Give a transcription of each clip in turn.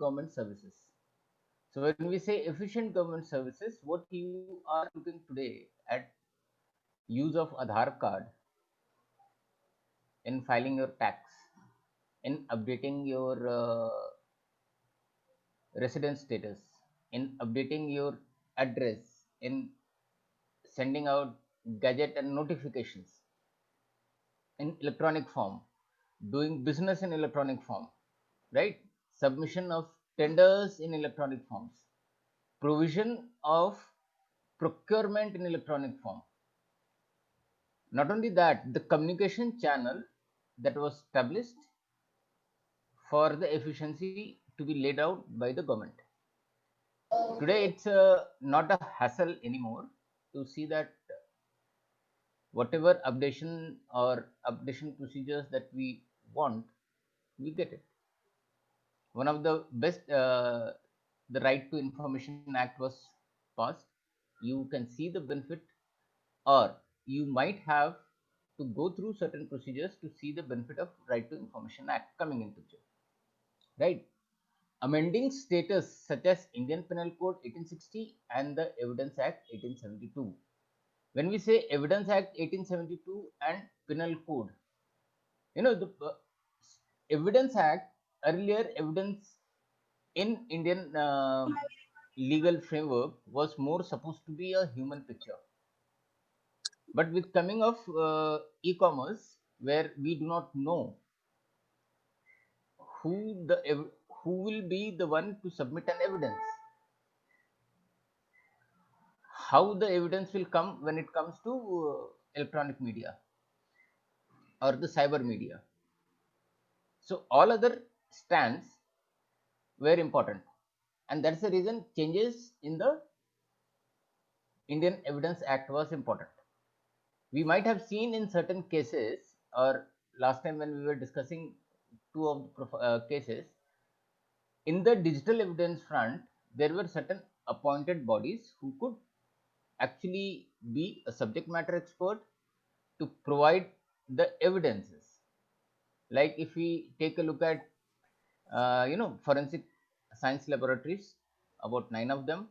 government services. So when we say efficient government services, what you are looking today at use of Aadhaar card in filing your tax, in updating your residence status, in updating your address, in sending out gadget and notifications in electronic form, doing business in electronic form, right? Submission of tenders in electronic forms, provision of procurement in electronic form. Not only that, the communication channel that was established for the efficiency to be laid out by the government. Today, it's not a hassle anymore to see that whatever updation or updation procedures that we want, we get it. One of the best, the Right to Information Act was passed. You can see the benefit, or you might have to go through certain procedures to see the benefit of Right to Information Act coming into picture, right? Amending status such as Indian Penal Code 1860 and the Evidence Act 1872. When we say Evidence Act 1872 and Penal Code, the Evidence Act, earlier evidence in Indian legal framework was more supposed to be a human picture. But with coming of e-commerce, where we do not know who the who will be the one to submit an evidence, how the evidence will come when it comes to electronic media or the cyber media. So all other stands were important, and that's the reason changes in the Indian Evidence Act was important. We might have seen in certain cases, or last time when we were discussing two of the cases, in the digital evidence front, there were certain appointed bodies who could actually be a subject matter expert to provide the evidences. Like if we take a look at, forensic science laboratories, about 9 of them,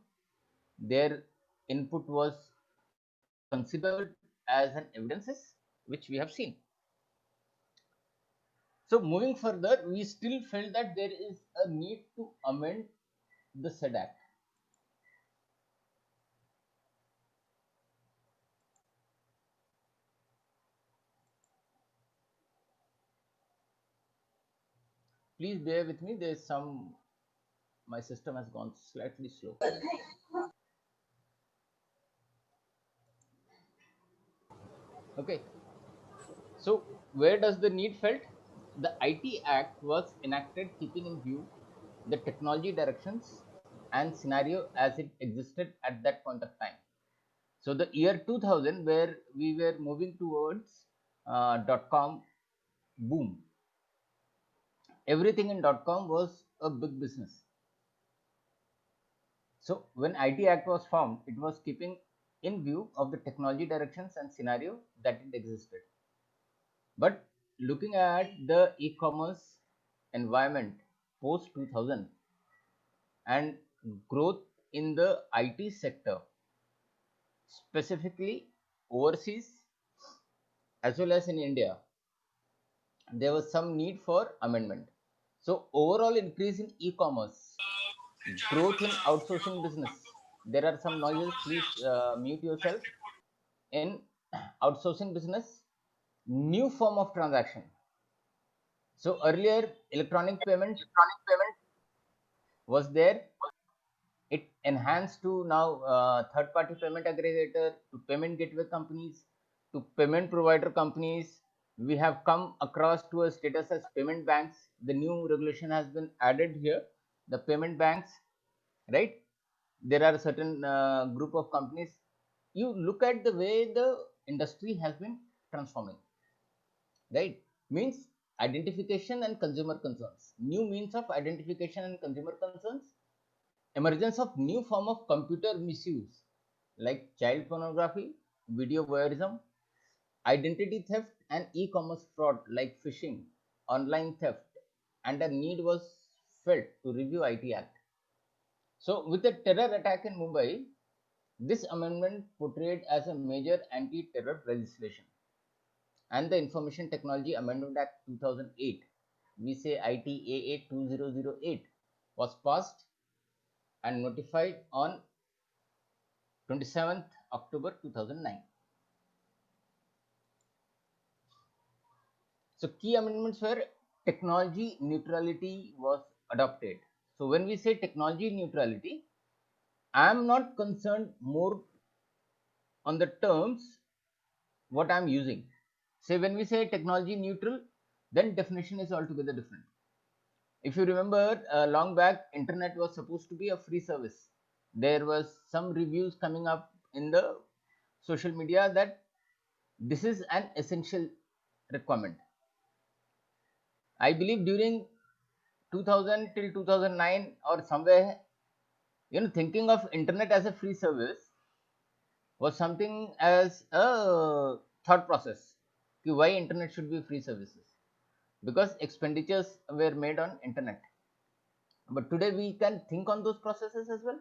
their input was considered as an evidences, which we have seen. So moving further, we still felt that there is a need to amend the said act. Please bear with me. There is some, my system has gone slightly slow. Okay. So where does the need felt? The IT Act was enacted keeping in view the technology directions and scenario as it existed at that point of time. So the year 2000, where we were moving towards .com boom, everything in .com was a big business. So when IT Act was formed, it was keeping in view of the technology directions and scenario that it existed. But looking at the e-commerce environment post 2000 and growth in the IT sector, specifically overseas as well as in India, there was some need for amendment. So overall increase in e-commerce, growth in outsourcing business. There are some noises. Please mute yourself. In outsourcing business, new form of transaction. So earlier electronic payment was there. It enhanced to now third party payment aggregator, to payment gateway companies, to payment provider companies. We have come across to a status as payment banks. The new regulation has been added here, the payment banks, right? There are certain group of companies. You look at the way the industry has been transforming, right? Means identification and consumer concerns, new means of identification and consumer concerns, emergence of new form of computer misuse like child pornography, video voyeurism, identity theft, and e-commerce fraud like phishing, online theft, and a need was felt to review IT Act. So, with the terror attack in Mumbai, this amendment portrayed as a major anti-terror legislation. And the Information Technology Amendment Act 2008, we say ITAA 2008, was passed and notified on 27th October 2009. So key amendments were technology neutrality was adopted. So when we say technology neutrality, I am not concerned more on the terms what I am using. Say when we say technology neutral, then definition is altogether different. If you remember, long back, internet was supposed to be a free service. There was some reviews coming up in the social media that this is an essential requirement. I believe during 2000 till 2009 or somewhere, thinking of internet as a free service was something as a thought process. Why internet should be free services? Because expenditures were made on internet. But today we can think on those processes as well.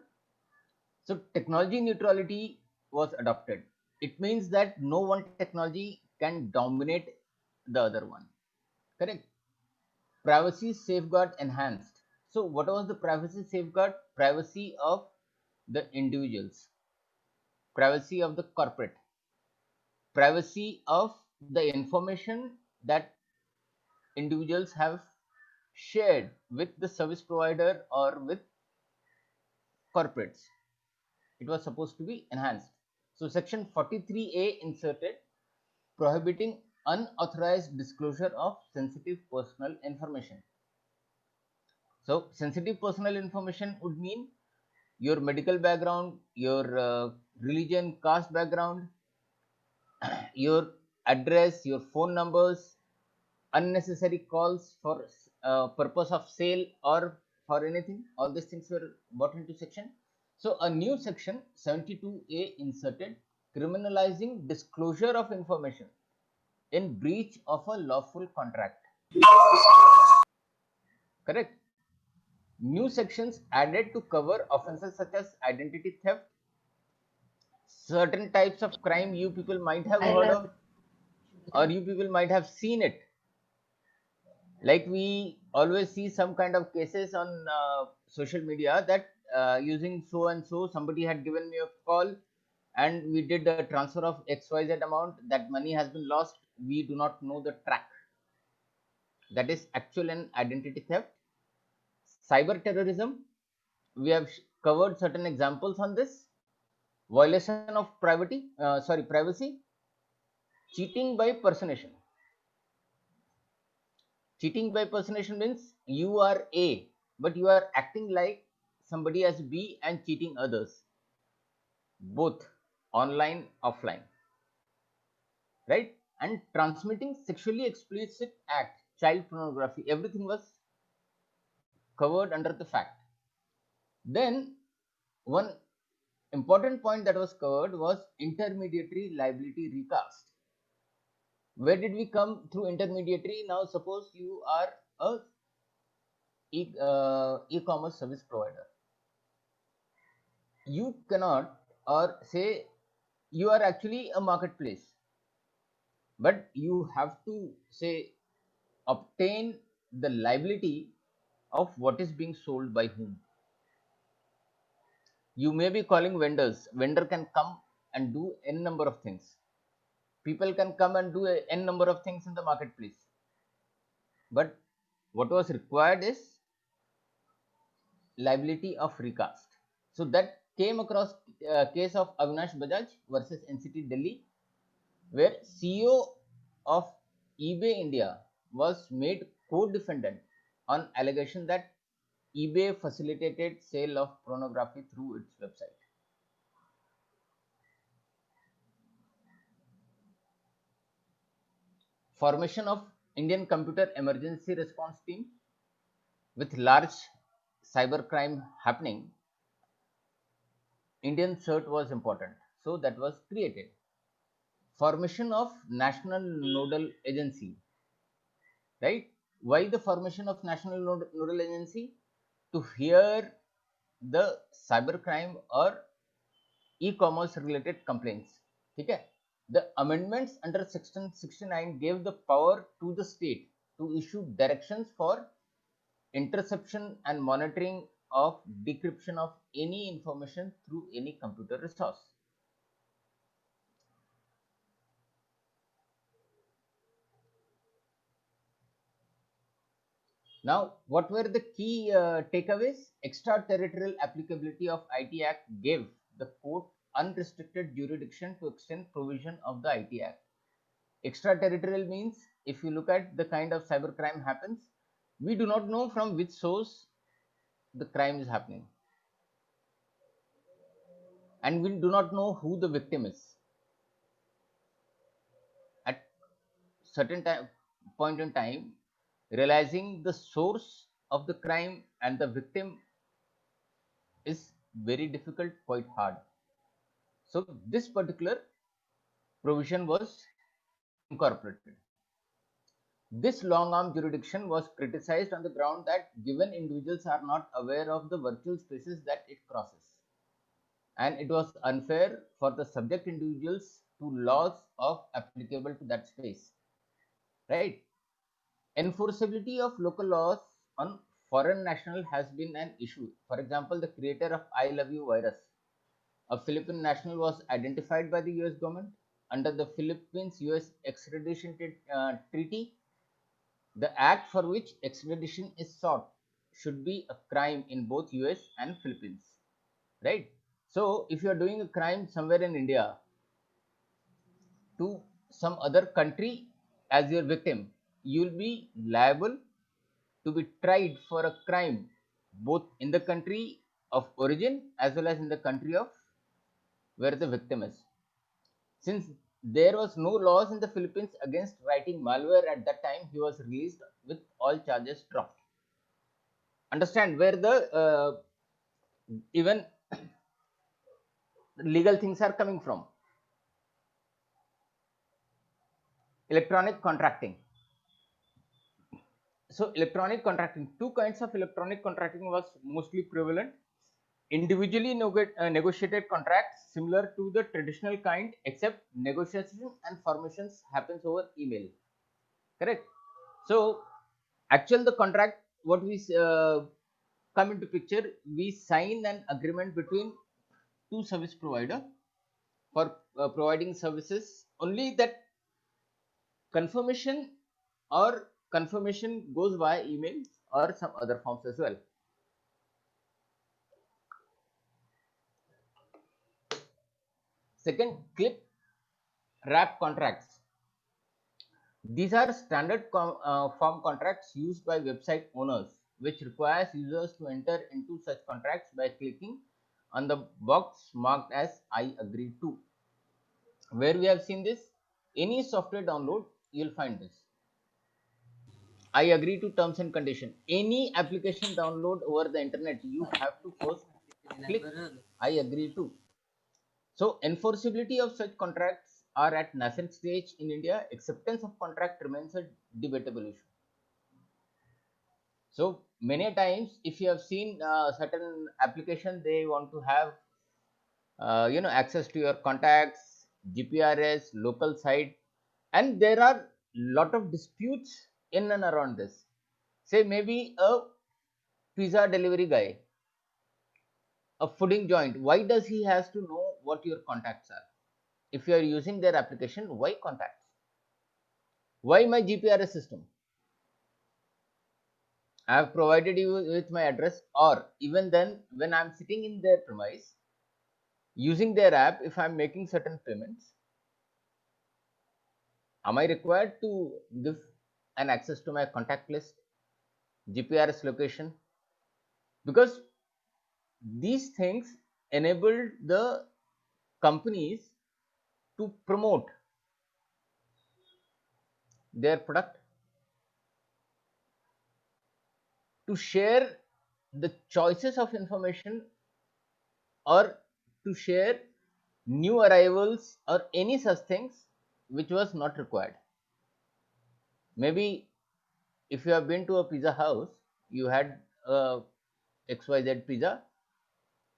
So technology neutrality was adopted. It means that no one technology can dominate the other one. Correct? Privacy safeguard enhanced. So what was the privacy safeguard? Privacy of the individuals, privacy of the corporate, privacy of the information that individuals have shared with the service provider or with corporates. It was supposed to be enhanced. So section 43A inserted, prohibiting unauthorized disclosure of sensitive personal information. So sensitive personal information would mean your medical background, your religion, caste background, your address, your phone numbers, unnecessary calls for purpose of sale or for anything. All these things were brought into section. So a new section 72A inserted, criminalizing disclosure of information in breach of a lawful contract. Correct. New sections added to cover offenses such as identity theft, certain types of crime you people might have heard of or you people might have seen it. Like we always see some kind of cases on social media that using so and so, somebody had given me a call and we did a transfer of XYZ amount, that money has been lost, we do not know the track. That is actual and identity theft. Cyber terrorism, we have covered certain examples on this. Violation of privacy, cheating by personation. Cheating by personation means you are A, but you are acting like somebody as B and cheating others, both online, offline, right? And transmitting sexually explicit act, child pornography, everything was covered under the fact. Then one important point that was covered was intermediary liability recast. Where did we come through intermediary? Now suppose you are a e-commerce service provider. You cannot, or say you are actually a marketplace, but you have to say obtain the liability of what is being sold by whom. You may be calling vendors. Vendor can come and do n number of things. People can come and do n number of things in the marketplace. But what was required is liability of recast. So that came across case of Avinash Bajaj versus NCT Delhi, where CEO of eBay India was made co-defendant on allegation that eBay facilitated sale of pornography through its website. Formation of Indian Computer Emergency Response Team. With large cybercrime happening, Indian CERT was important, so that was created. Formation of National Nodal Agency, right? Why the formation of National Nodal Agency? to hear the cybercrime or e-commerce related complaints. Okay? The amendments under section 69 gave the power to the state to issue directions for interception and monitoring of decryption of any information through any computer resource. Now, what were the key takeaways? Extraterritorial applicability of IT Act gave the court unrestricted jurisdiction to extend provision of the IT Act. Extraterritorial means if you look at the kind of cybercrime happens, we do not know from which source the crime is happening, and we do not know who the victim is. At certain time, point in time, realizing the source of the crime and the victim is very difficult, quite hard. So this particular provision was incorporated. This long arm jurisdiction was criticized on the ground that given individuals are not aware of the virtual spaces that it crosses, and it was unfair for the subject individuals to laws of applicable to that space, right? Enforceability of local laws on foreign national has been an issue. For example, the creator of I Love You virus, a Philippine national, was identified by the US government under the Philippines US extradition treaty. The act for which extradition is sought should be a crime in both US and Philippines, right? So, if you are doing a crime somewhere in India to some other country as your victim, you will be liable to be tried for a crime both in the country of origin as well as in the country of where the victim is. Since there was no laws in the Philippines against writing malware at that time, he was released with all charges dropped. Understand where the even legal things are coming from. Electronic contracting. So electronic contracting, two kinds of electronic contracting was mostly prevalent. Individually negotiated contracts similar to the traditional kind, except negotiation and formations happens over email, correct? So actual the contract, what we come into picture, we sign an agreement between two service provider for providing services, only that confirmation or confirmation goes via email or some other forms as well. Second, clip wrap contracts. These are standard form contracts used by website owners, which requires users to enter into such contracts by clicking on the box marked as I agree to. Where we have seen this, any software download, you will find this. I agree to terms and condition. Any application download over the internet, you have to first click I agree to. So enforceability of such contracts are at nascent stage in India. Acceptance of contract remains a debatable issue. So many times, if you have seen certain application, they want to have access to your contacts, GPRS, local site, and there are lot of disputes in and around this. Say maybe a pizza delivery guy, a fooding joint. Why does he has to know what your contacts are? If you are using their application, why contacts? Why my GPRS system? I have provided you with my address, or even then, when I am sitting in their premise using their app, if I am making certain payments, am I required to give an access to my contact list, GPRS location? Because these things enabled the companies to promote their product, to share the choices of information, or to share new arrivals or any such things which was not required. Maybe if you have been to a pizza house, you had a XYZ Pizza,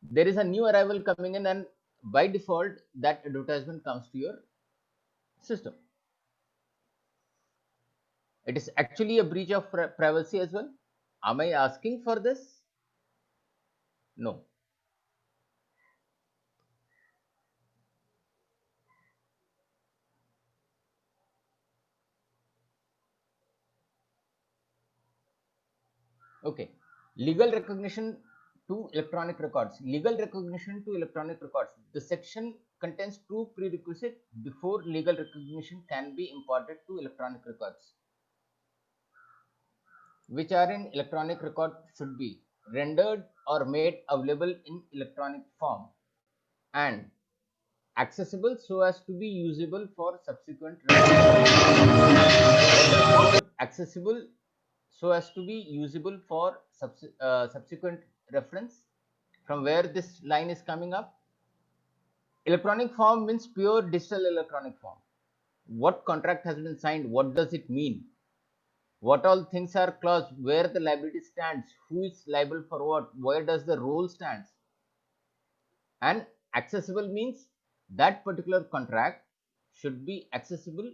there is a new arrival coming in, and by default that advertisement comes to your system. It is actually a breach of privacy as well. Am I asking for this? No. Okay. Legal recognition to electronic records. Legal recognition to electronic records. The section contains two prerequisites before legal recognition can be imparted to electronic records, which are in electronic record should be rendered or made available in electronic form and accessible so as to be usable for subsequent accessible so as to be usable for subsequent reference. From where this line is coming up, electronic form means pure digital electronic form. What contract has been signed, what does it mean, what all things are claused, where the liability stands, who is liable for what, where does the role stands. And accessible means that particular contract should be accessible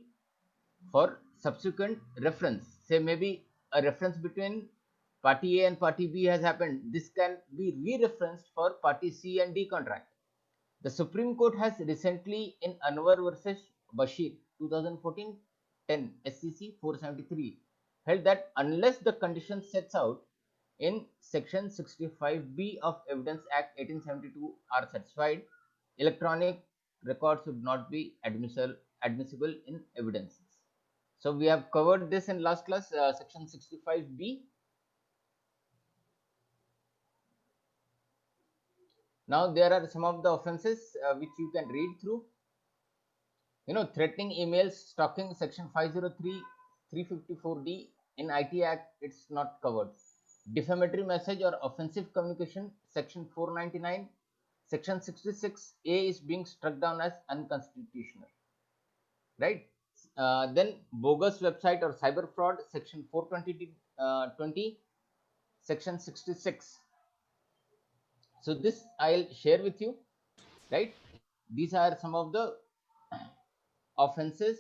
for subsequent reference. Say maybe a reference between party A and party B has happened. This can be re-referenced for party C and D contract. The Supreme Court has recently in Anwar versus Bashir 2014 10 SCC 473 held that unless the condition sets out in section 65B of Evidence Act 1872 are satisfied, electronic records should not be admissible in evidences. So we have covered this in last class, section 65B. Now there are some of the offenses which you can read through. Threatening emails, stalking, section 503 354D in IT Act, it's not covered. Defamatory message or offensive communication, section 499. Section 66A is being struck down as unconstitutional, right? Then bogus website or cyber fraud, section 420 20, section 66. So this I'll share with you, right? These are some of the offenses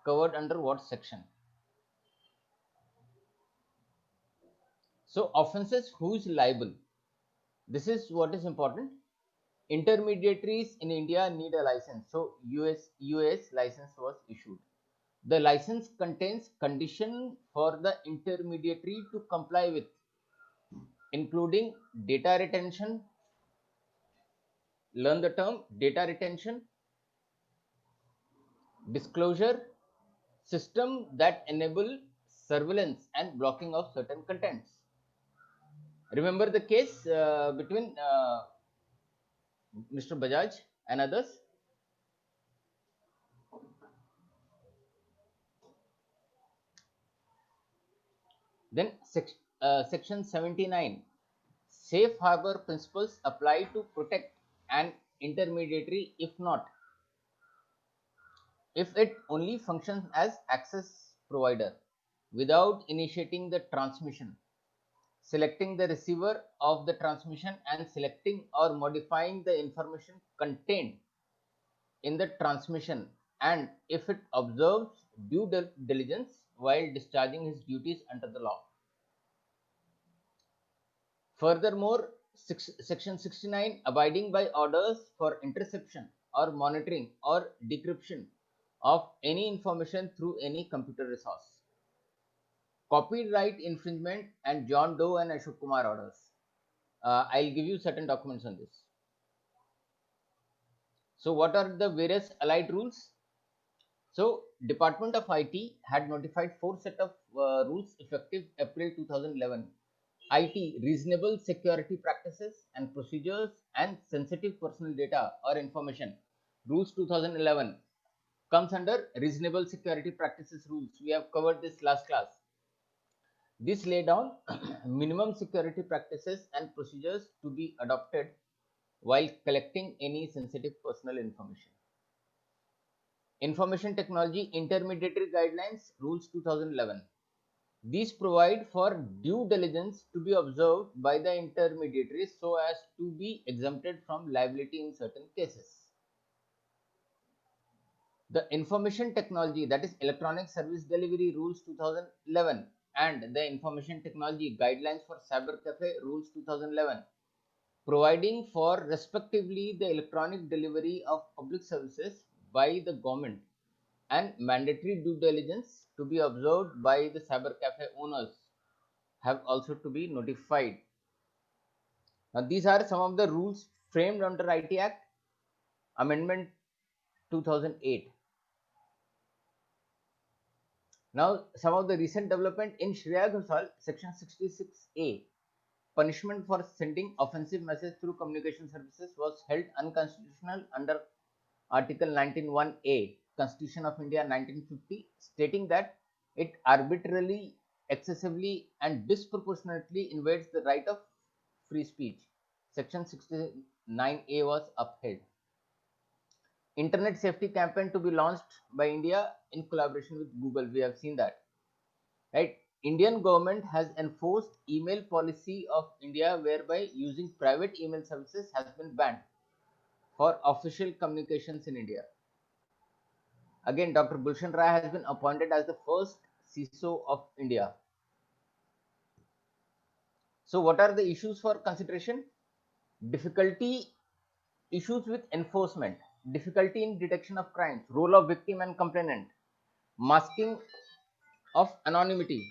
covered under what section. So offenses, who is liable? This is what is important. Intermediaries in India need a license. So US license was issued. The license contains condition for the intermediary to comply with, including data retention. Learn the term data retention, disclosure, system that enable surveillance and blocking of certain contents. Remember the case between Mr. Bajaj and others. Then section 79, safe harbor principles apply to protect an intermediary if it only functions as access provider without initiating the transmission, selecting the receiver of the transmission, and selecting or modifying the information contained in the transmission, and if it observes due diligence while discharging his duties under the law. Furthermore, section 69, abiding by orders for interception or monitoring or decryption of any information through any computer resource. Copyright infringement and John Doe and Ashok Kumar orders. I'll give you certain documents on this. So what are the various allied rules? So Department of IT had notified 4 set of rules effective April 2011. IT, reasonable security practices and procedures and sensitive personal data or information, rules 2011 comes under reasonable security practices rules. We have covered this last class. This lay down minimum security practices and procedures to be adopted while collecting any sensitive personal information. Information Technology Intermediary Guidelines, Rules 2011. These provide for due diligence to be observed by the intermediaries so as to be exempted from liability in certain cases. The Information Technology, that is Electronic Service Delivery Rules 2011, and the Information Technology Guidelines for Cyber Cafe Rules 2011, providing for respectively the electronic delivery of public services by the government and mandatory due diligence to be observed by the cyber cafe owners have also to be notified. Now, these are some of the rules framed under IT Act Amendment 2008. Now, some of the recent development in Shreya Ghoshal, Section 66A, punishment for sending offensive message through communication services was held unconstitutional under Article 19(1)(a) Constitution of India 1950, stating that it arbitrarily, excessively, and disproportionately invades the right of free speech. Section 69A was upheld. Internet safety campaign to be launched by India in collaboration with Google. We have seen that, right? Indian government has enforced email policy of India whereby using private email services has been banned for official communications in India. Again, Dr. Gulshan Rai has been appointed as the first CISO of India. So, what are the issues for consideration? Difficulty issues with enforcement, difficulty in detection of crimes, role of victim and complainant, masking of anonymity,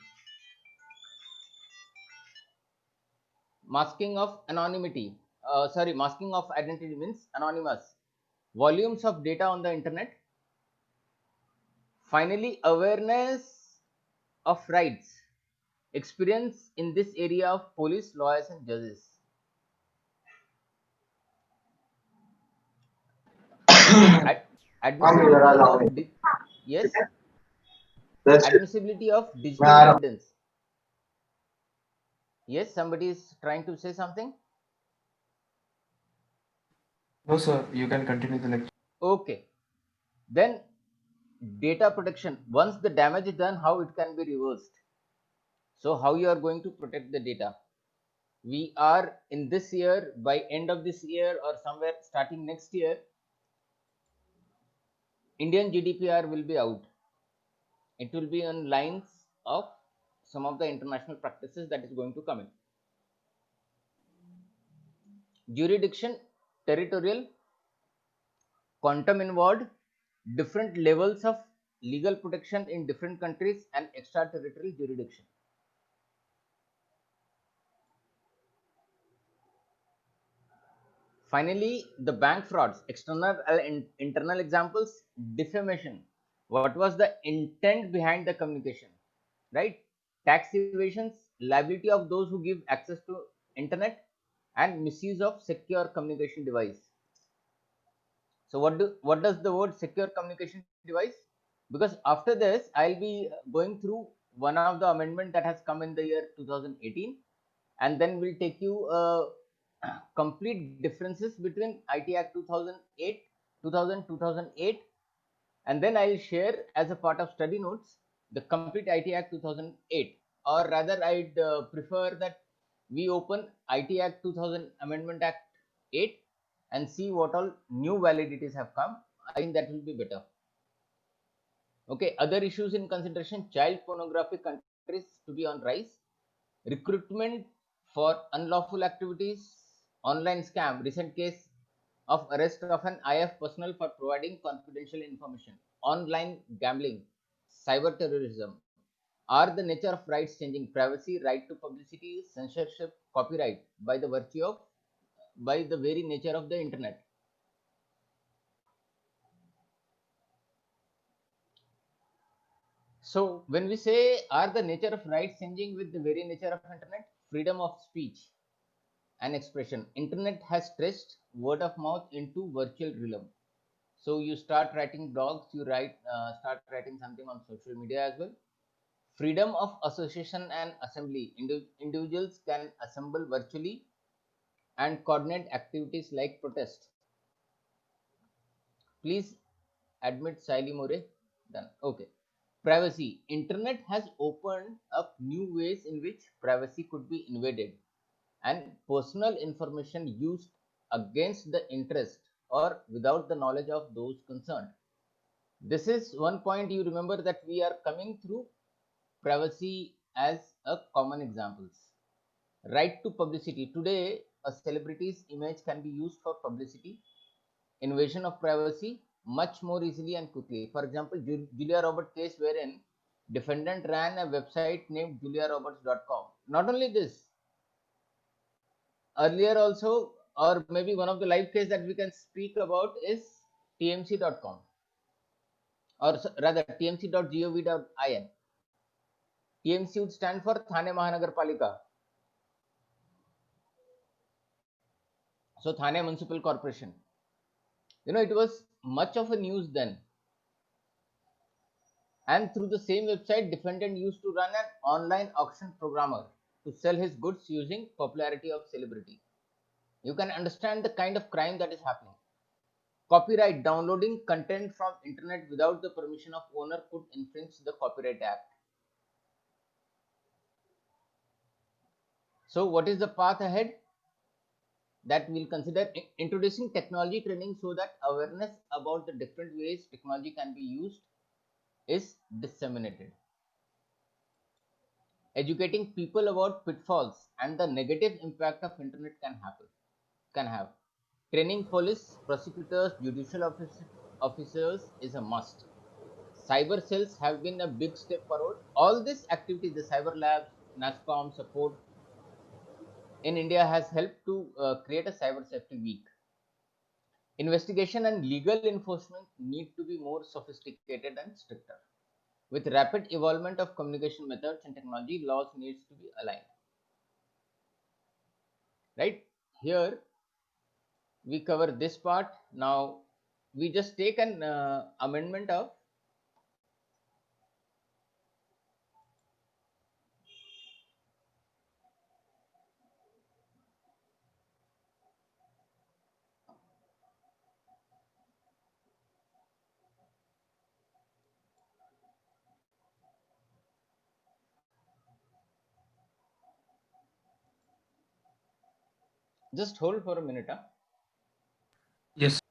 masking of identity means anonymous, volumes of data on the internet, finally, awareness of rights, experience in this area of police, lawyers, and judges. Admissibility of yes, admissibility of digital evidence. Yes, somebody is trying to say something. No, sir, you can continue the lecture. Okay, then data protection. Once the damage is done, how it can be reversed? So how you are going to protect the data? We are in this year, by end of this year or somewhere starting next year, Indian GDPR will be out. It will be on lines of some of the international practices that is going to come in. Jurisdiction, territorial, quantum involved, different levels of legal protection in different countries, and extraterritorial jurisdiction. Finally, the bank frauds, external and internal examples, defamation. What was the intent behind the communication, right? Tax evasions, liability of those who give access to internet, and misuse of secure communication device. So what does the word secure communication device? Because after this, I'll be going through one of the amendment that has come in the year 2018, and then we'll take you complete differences between IT Act 2008, 2008, and then I'll share as a part of study notes the complete IT Act 2008, or rather, I'd prefer that we open IT Act 2000 Amendment Act 8 and see what all new validities have come. I think that will be better. Okay, other issues in consideration: child pornography countries to be on rise, recruitment for unlawful activities, online scam, recent case of arrest of an IF personnel for providing confidential information, online gambling, cyber terrorism. Are the nature of rights changing? Privacy, right to publicity, censorship, copyright by the virtue of, by the very nature of the internet. So when we say are the nature of rights changing with the very nature of internet, freedom of speech and expression. Internet has stretched word of mouth into virtual realm. So you start writing blogs, you start writing something on social media as well. Freedom of association and assembly. Individuals can assemble virtually and coordinate activities like protest. Please admit Siley More. Done. Okay. Privacy. Internet has opened up new ways in which privacy could be invaded and personal information used against the interest or without the knowledge of those concerned. This is one point you remember that we are coming through privacy as a common examples. Right to publicity. Today, a celebrity's image can be used for publicity, invasion of privacy much more easily and quickly. For example, Julia Roberts case wherein defendant ran a website named juliaroberts.com. Not only this, earlier also, or maybe one of the live case that we can speak about is tmc.com, or rather tmc.gov.in. TMC would stand for Thane Mahanagarpalika. So Thane Municipal Corporation. It was much of a news then. And through the same website, defendant used to run an online auction programmer to sell his goods using popularity of celebrity. You can understand the kind of crime that is happening. Copyright. Downloading content from internet without the permission of owner could infringe the Copyright Act. So what is the path ahead? That we'll consider introducing technology training so that awareness about the different ways technology can be used is disseminated. Educating people about pitfalls and the negative impact of internet can have. Training police, prosecutors, judicial officers is a must. Cyber cells have been a big step forward. All this activity, the cyber labs, NASCOM support in India has helped to create a cyber safety week. Investigation and legal enforcement need to be more sophisticated and stricter. With rapid evolvement of communication methods and technology, laws needs to be aligned. Right here, we cover this part. Now, we just take an amendment of just hold for a minute. Yes.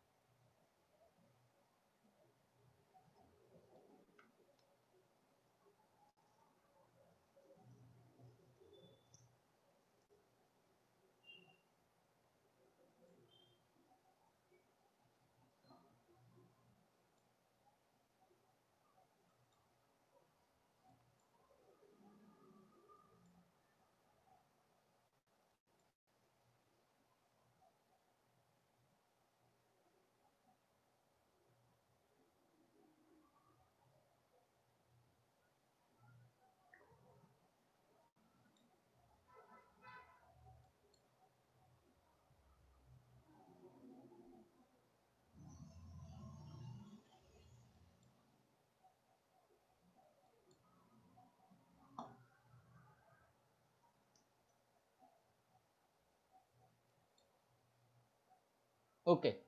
Okay.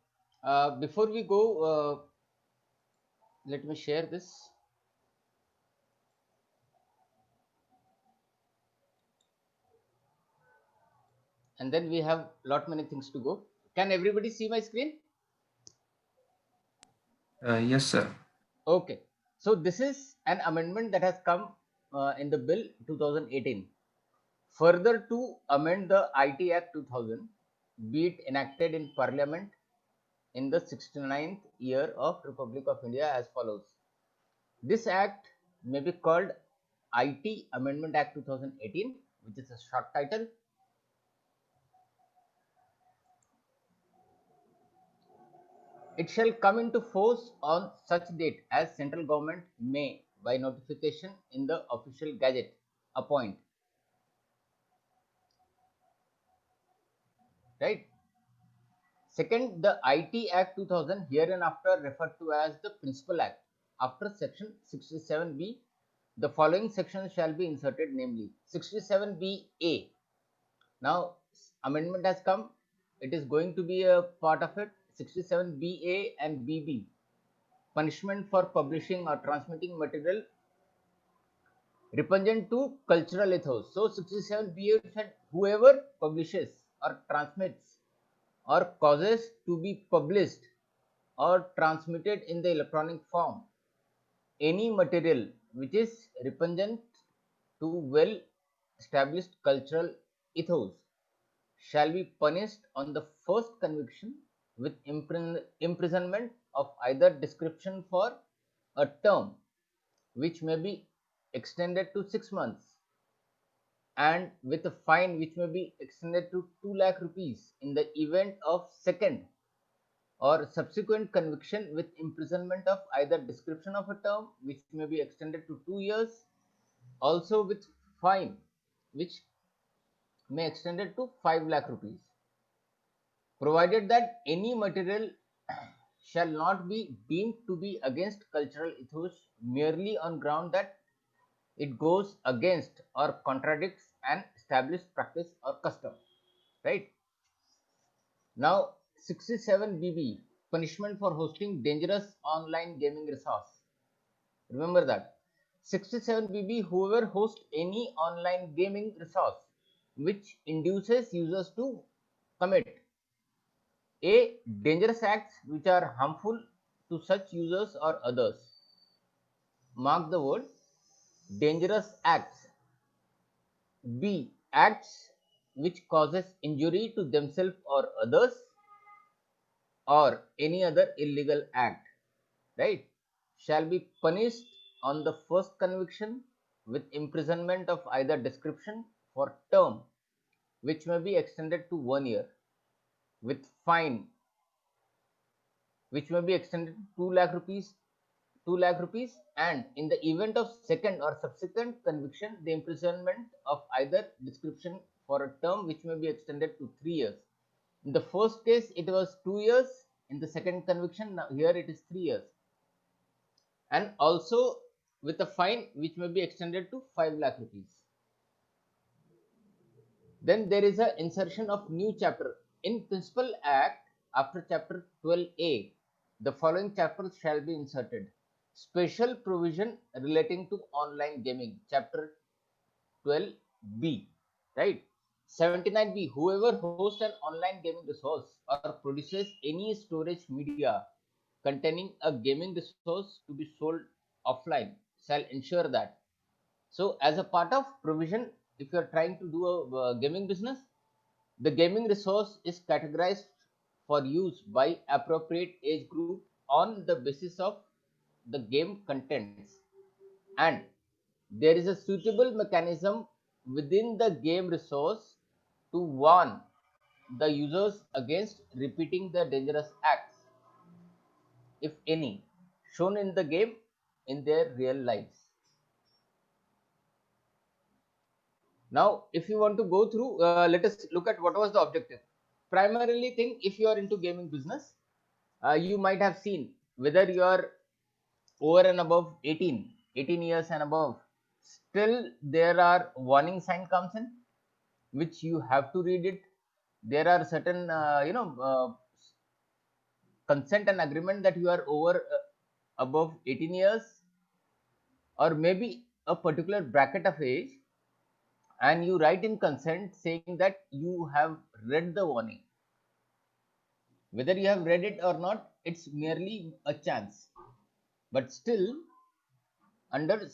Before we go, let me share this. And then we have lot many things to go. Can everybody see my screen? Yes, sir. Okay. So this is an amendment that has come in the bill 2018. Further to amend the IT Act 2000, be it enacted in Parliament in the 69th year of Republic of India as follows. This act may be called IT Amendment Act 2018, which is a short title. It shall come into force on such date as central government may, by notification in the official gazette, appoint. Right? Second, the IT Act 2000 hereinafter referred to as the Principal Act. After section 67B, the following sections shall be inserted, namely 67BA. Now, amendment has come. It is going to be a part of it. 67BA and BB. Punishment for publishing or transmitting material repugnant to cultural ethos. So 67 BA said whoever publishes or transmits or causes to be published or transmitted in the electronic form any material which is repugnant to well established cultural ethos shall be punished on the first conviction with imprisonment of either description for a term which may be extended to 6 months and with a fine which may be extended to 2 lakh rupees in the event of second or subsequent conviction with imprisonment of either description of a term which may be extended to 2 years, also with fine which may extended to 5 lakh rupees, provided that any material shall not be deemed to be against cultural ethos merely on ground that it goes against or contradicts an established practice or custom, right? Now 67 BB, punishment for hosting dangerous online gaming resource. Remember that 67 BB, whoever hosts any online gaming resource which induces users to commit a dangerous acts which are harmful to such users or others. Mark the word dangerous acts. B. Acts which causes injury to themselves or others or any other illegal act, right, shall be punished on the first conviction with imprisonment of either description for term which may be extended to 1 year, with fine which may be extended to 2 lakh rupees, and in the event of second or subsequent conviction the imprisonment of either description for a term which may be extended to 3 years. In the first case it was 2 years, in the second conviction now here it is 3 years, and also with a fine which may be extended to 5 lakh rupees. Then there is a insertion of new chapter in Principal Act. After chapter 12A, the following chapters shall be inserted: special provision relating to online gaming, chapter 12B, right? 79B, whoever hosts an online gaming resource or produces any storage media containing a gaming resource to be sold offline shall ensure that. So as a part of provision, if you are trying to do a gaming business, the gaming resource is categorized for use by appropriate age group on the basis of the game contents, and there is a suitable mechanism within the game resource to warn the users against repeating the dangerous acts, if any, shown in the game in their real lives. Now, if you want to go through, let us look at what was the objective. Primarily, think if you are into gaming business, you might have seen whether you are over and above 18 years and above, still there are warning sign comes in, which you have to read it. There are certain, consent and agreement that you are over above 18 years, or maybe a particular bracket of age, and you write in consent saying that you have read the warning. Whether you have read it or not, it's merely a chance, but still under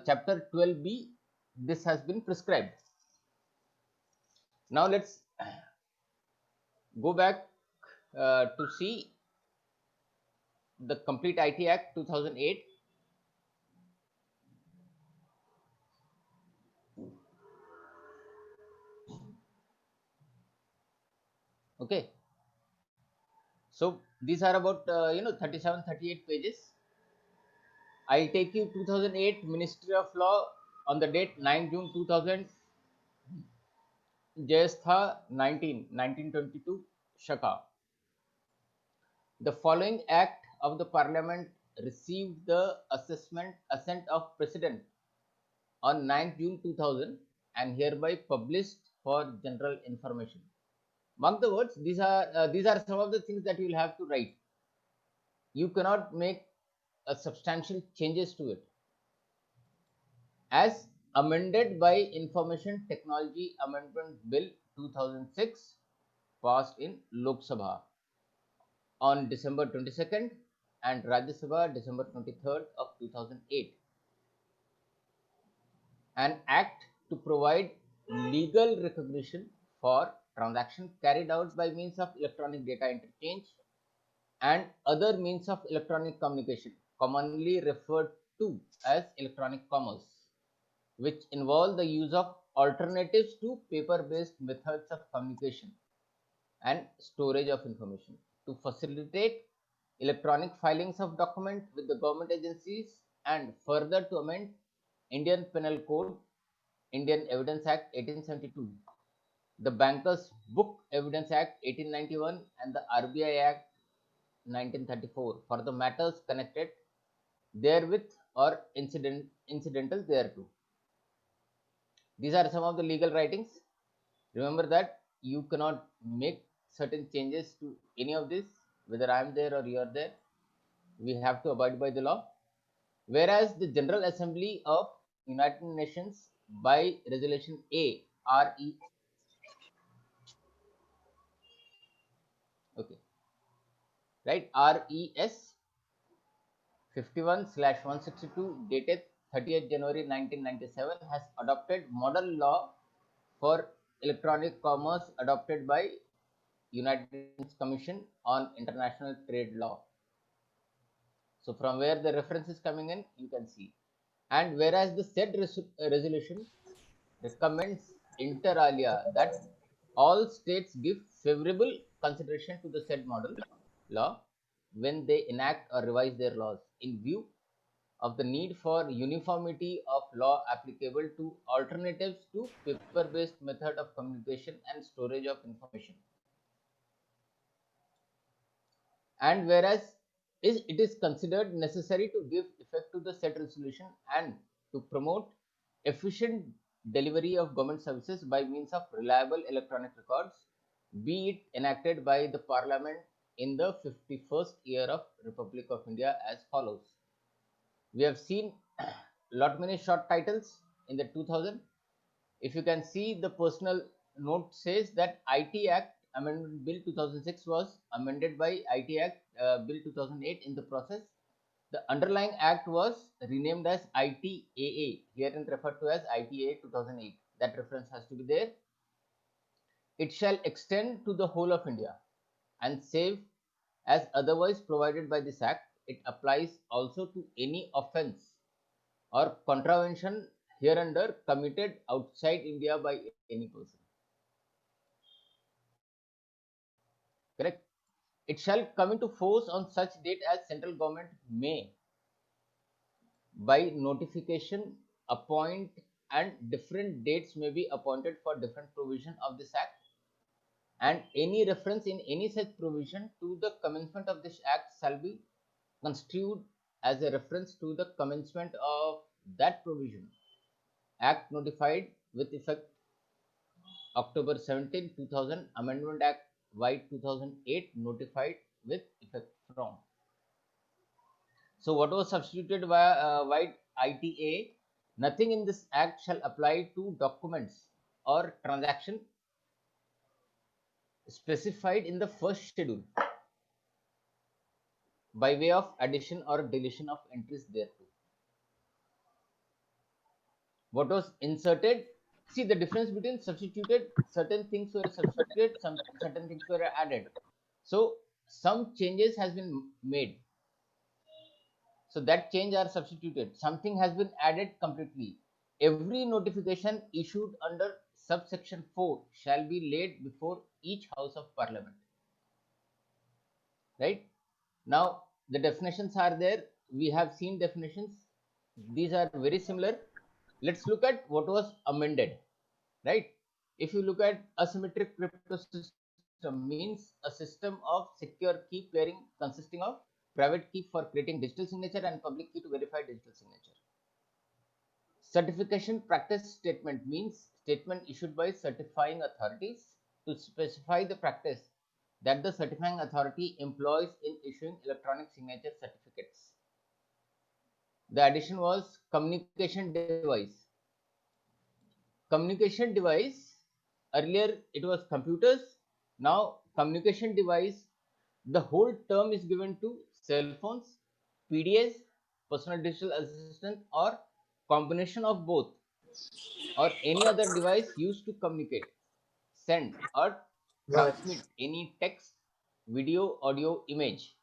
chapter 12B this has been prescribed. Now let's go back to see the complete IT Act 2008. Okay, so these are about 37 38 pages. I'll take you 2008 Ministry of Law on the date 9 June 2000, Jayastha 1922 Shaka. The following Act of the Parliament received the assent of President on 9th June 2000 and hereby published for general information. Mark the words. These are some of the things that you will have to write. You cannot make a substantial changes to it. as amended by Information Technology Amendment Bill 2006 passed in Lok Sabha on December 22nd and Rajya Sabha December 23rd of 2008. An act to provide legal recognition for transactions carried out by means of electronic data interchange and other means of electronic communication, commonly referred to as electronic commerce, which involve the use of alternatives to paper-based methods of communication and storage of information to facilitate electronic filings of documents with the government agencies and further to amend Indian Penal Code, Indian Evidence Act 1872, the Bankers Book Evidence Act 1891 and the RBI Act 1934 for the matters connected therewith or incidental thereto. These are some of the legal writings. Remember that you cannot make certain changes to any of this, whether I am there or you are there. We have to abide by the law. Whereas the General Assembly of United Nations by Resolution A, RE, okay, right, RES 51/162 dated 30th January 1997 has adopted model law for electronic commerce adopted by United Nations Commission on International Trade Law. So from where the reference is coming in, you can see. And whereas the said resolution recommends inter alia that all states give favorable consideration to the said model law when they enact or revise their laws in view of the need for uniformity of law applicable to alternatives to paper-based method of communication and storage of information. And whereas it is considered necessary to give effect to the said resolution and to promote efficient delivery of government services by means of reliable electronic records, be it enacted by the Parliament in the 51st year of Republic of India as follows. We have seen lot many short titles in the 2000. If you can see, the personal note says that IT Act Amendment Bill 2006 was amended by IT Act Bill 2008 in the process. The underlying act was renamed as ITAA, herein referred to as ITAA 2008. That reference has to be there. It shall extend to the whole of India and save as otherwise provided by this act. It applies also to any offence or contravention hereunder committed outside India by any person. Correct? It shall come into force on such date as central government may, by notification, appoint, and different dates may be appointed for different provision of this act, and any reference in any such provision to the commencement of this act shall be construed as a reference to the commencement of that provision. Act notified with effect October 17, 2000, Amendment Act White 2008 notified with effect from. So what was substituted by White ITA? Nothing in this act shall apply to documents or transaction specified in the first schedule by way of addition or deletion of entries thereto. What was inserted? See the difference between substituted, certain things were substituted, some certain things were added. So some changes has been made. So that change are substituted. Something has been added completely. Every notification issued under subsection 4 shall be laid before each House of Parliament. Right? Now the definitions are there. We have seen definitions. These are very similar. Let's look at what was amended. Right? If you look at asymmetric crypto system, means a system of secure key pairing consisting of private key for creating digital signature and public key to verify digital signature. Certification practice statement means statement issued by certifying authorities to specify the practice that the certifying authority employs in issuing electronic signature certificates. The addition was communication device. communication device, earlier it was computers, now communication device, the whole term is given to cell phones, PDAs, personal digital assistant, or combination of both, or any other device used to communicate, send, or Right. transmit any text, video, audio, image.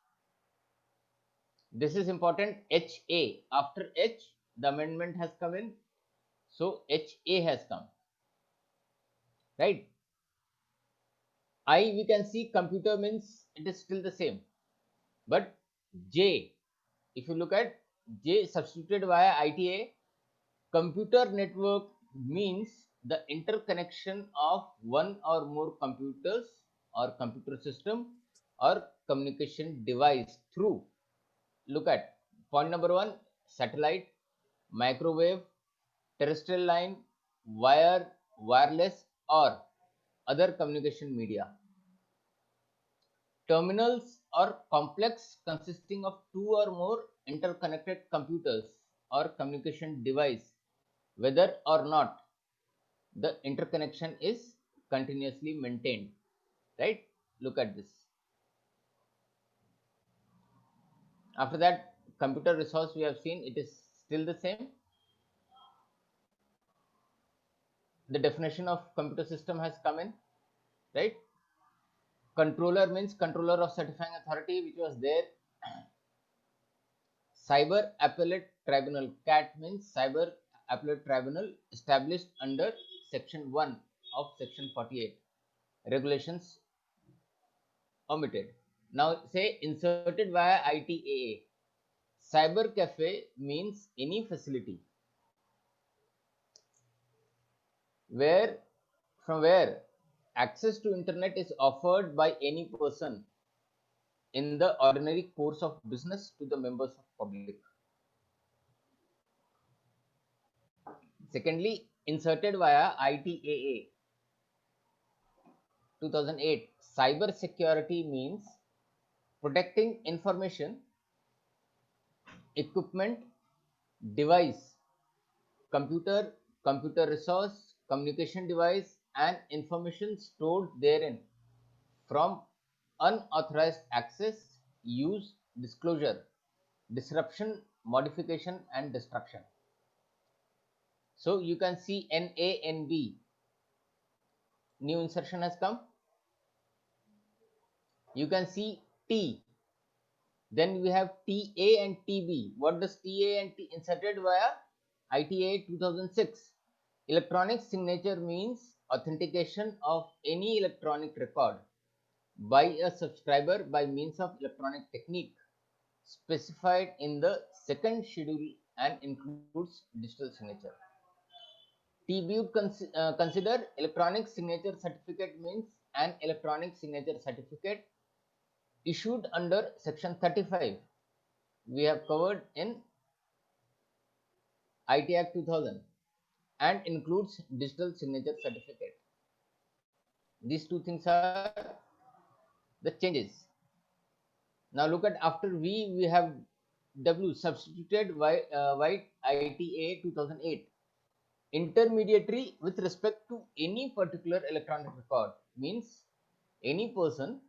This is important. HA. After H, the amendment has come in. So HA has come. Right? I, we can see computer means it is still the same. But J, if you look at J substituted via ITA, computer network means the interconnection of one or more computers or computer system or communication device through, look at point number one, satellite, microwave, terrestrial line, wire, wireless, or other communication media. Terminals are complex consisting of two or more interconnected computers or communication device, whether or not the interconnection is continuously maintained. Right? Look at this. After that, computer resource we have seen, it is still the same. The definition of computer system has come in, right? Controller means controller of certifying authority, which was there. Cyber Appellate Tribunal, CAT means Cyber Appellate Tribunal, established under section 1 of section 48, regulations omitted. Now say inserted via ITAA. Cyber cafe means any facility where, from where access to internet is offered by any person in the ordinary course of business to the members of public. Secondly, inserted via ITAA 2008, cyber security means protecting information, equipment, device, computer, computer resource, communication device, and information stored therein from unauthorized access, use, disclosure, disruption, modification, and destruction. So you can see NANB, new insertion has come. You can see T. Then we have TA and TB. What does TA and T inserted via ITA 2006? Electronic signature means authentication of any electronic record by a subscriber by means of electronic technique specified in the second schedule and includes digital signature. TB would consider electronic signature certificate means an electronic signature certificate issued under section 35 we have covered in IT Act 2000 and includes digital signature certificate. These two things are the changes. Now look at after V we have W substituted white ITA 2008. Intermediary with respect to any particular electronic record means any person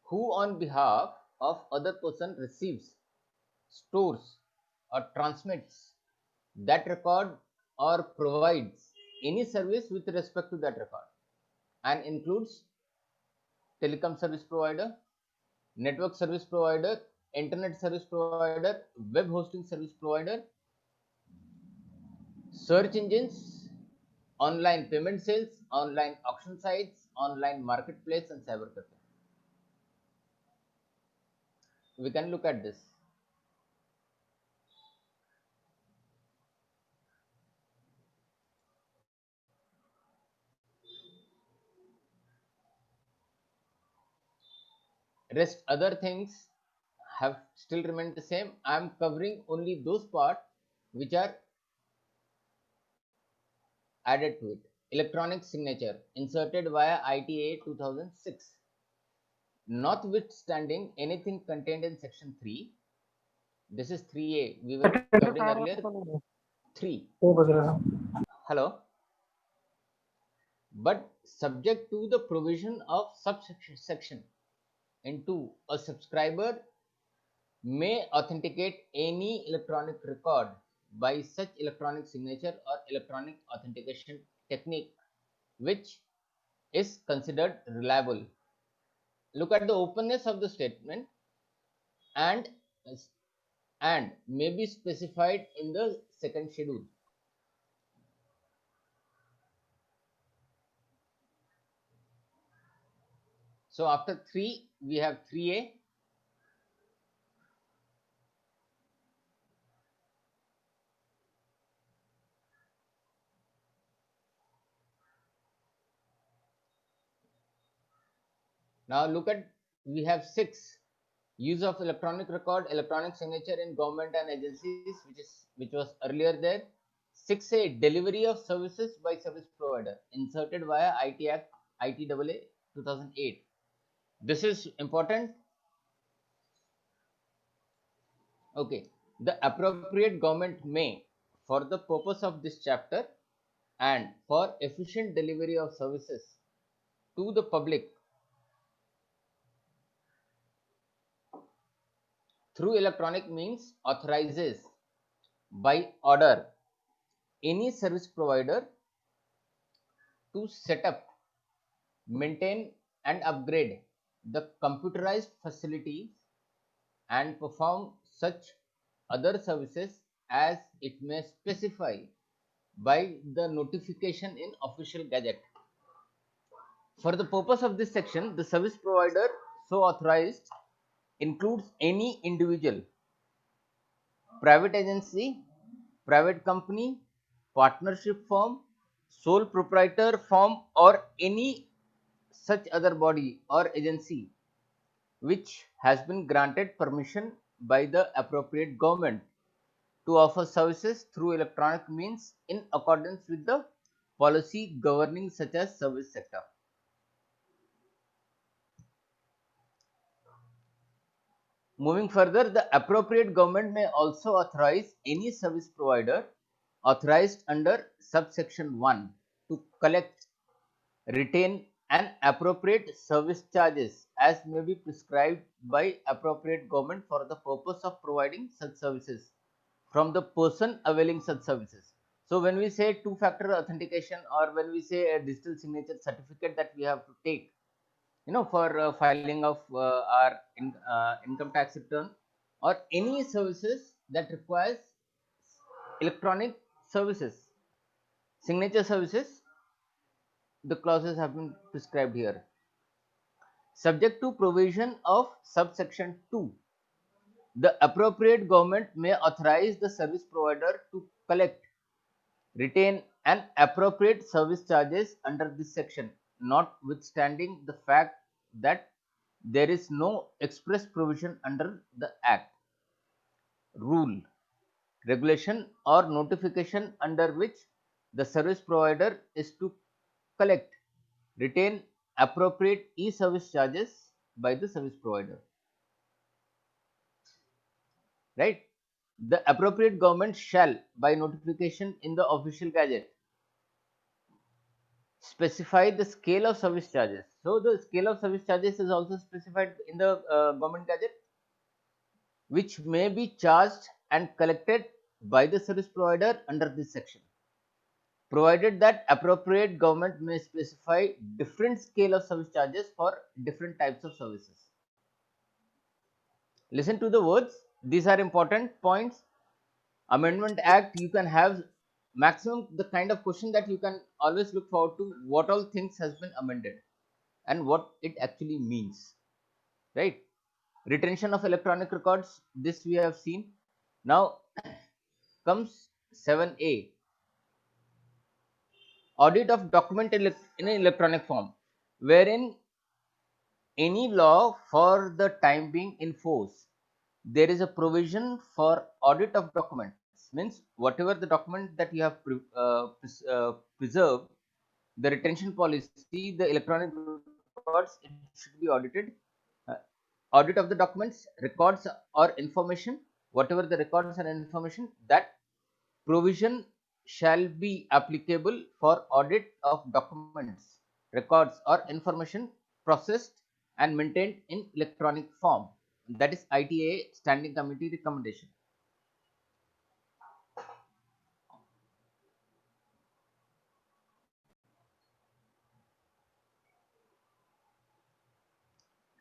who on behalf of other person receives, stores, or transmits that record or provides any service with respect to that record and includes telecom service provider, network service provider, internet service provider, web hosting service provider, search engines, online payment sales, online auction sites, online marketplace, and cyber cafe. We can look at this. Rest other things have still remained the same. I am covering only those parts which are added to it. Electronic signature inserted via ITA 2006. Notwithstanding anything contained in section 3, this is 3A. We were covering earlier 3. वो बज रहा है। Hello. But subject to the provision of subsection into a subscriber may authenticate any electronic record by such electronic signature or electronic authentication technique which is considered reliable. Look at the openness of the statement and and may be specified in the second schedule. So after 3 we have 3A. Now look at, we have 6, use of electronic record, electronic signature in government and agencies, which was earlier there. 6A, delivery of services by service provider, inserted via IT Act ITAA 2008. This is important. Okay, the appropriate government may, for the purpose of this chapter and for efficient delivery of services to the public through electronic means, authorizes by order any service provider to set up, maintain and upgrade the computerized facilities and perform such other services as it may specify by the notification in official gazette. For the purpose of this section, the service provider so authorized includes any individual, private agency, private company, partnership firm, sole proprietor firm, or any such other body or agency which has been granted permission by the appropriate government to offer services through electronic means in accordance with the policy governing such as service sector. Moving further, the appropriate government may also authorize any service provider authorized under subsection 1 to collect, retain and appropriate service charges as may be prescribed by appropriate government for the purpose of providing such services from the person availing such services. So when we say two-factor authentication, or when we say a digital signature certificate that we have to take, for filing of our income tax return, or any services that requires electronic services, signature services, the clauses have been prescribed here. Subject to provision of subsection 2, the appropriate government may authorize the service provider to collect, retain and appropriate service charges under this section, notwithstanding the fact that there is no express provision under the Act, rule, regulation or notification under which the service provider is to collect, retain appropriate e-service charges by the service provider. Right? The appropriate government shall, by notification in the official gazette, specify the scale of service charges. So the scale of service charges is also specified in the government gazette, which may be charged and collected by the service provider under this section, provided that appropriate government may specify different scale of service charges for different types of services. Listen to the words, these are important points. Amendment Act, you can have maximum the kind of question that you can always look forward to, what all things has been amended and what it actually means, right? Retention of electronic records, this we have seen. Now comes 7A, audit of document in an electronic form, wherein any law for the time being in force, there is a provision for audit of documents. Means whatever the document that you have preserved, the retention policy, the electronic records, it should be audited. Uh, Audit of the documents, records or information, whatever the records and information that provision shall be applicable for audit of documents, records, or information processed and maintained in electronic form. That is ITA Standing Committee recommendation.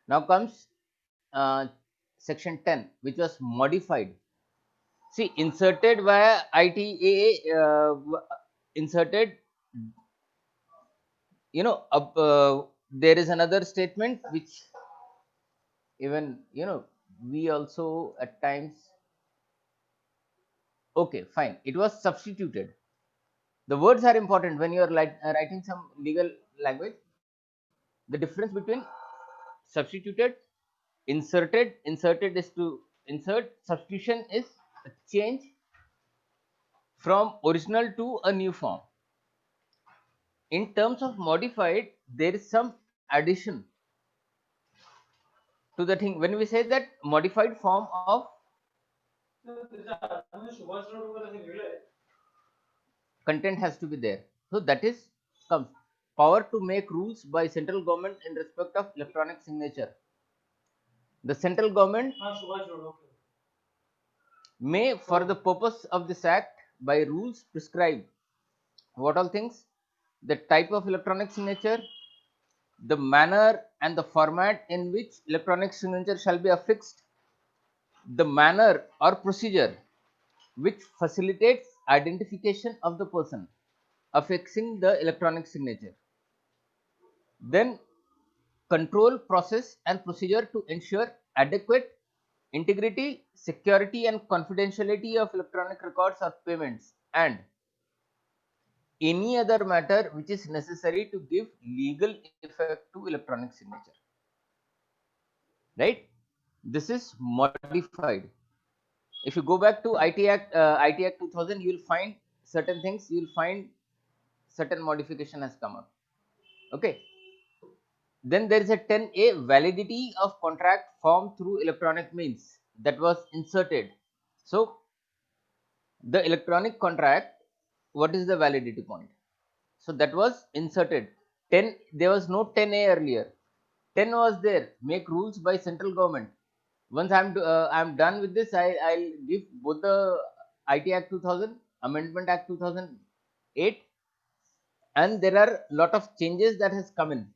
Now comes section 10, which was modified. See, inserted via ITA, inserted, there is another statement which even, we also at times, okay, fine, it was substituted. The words are important when you are writing some legal language. The difference between substituted, inserted is to insert, substitution is a change from original to a new form. In terms of modified, there is some addition to the thing. When we say that modified form of content has to be there, so that is comes power to make rules by central government in respect of electronic signature. The central government may, for the purpose of this act, by rules prescribe what all things: the type of electronic signature, the manner and the format in which electronic signature shall be affixed, the manner or procedure which facilitates identification of the person affixing the electronic signature, then control process and procedure to ensure adequate integrity, security and confidentiality of electronic records or payments, and any other matter which is necessary to give legal effect to electronic signature. Right? This is modified. If you go back to IT Act 2000, you will find certain things, you will find certain modification has come up. Okay. Then there is a 10A, validity of contract formed through electronic means, that was inserted. So the electronic contract, what is the validity point? So that was inserted. 10, there was no 10A earlier. 10 was there, make rules by central government. Once I'm done with this, I'll give both the IT Act 2000, Amendment Act 2008, and there are lot of changes that has come in.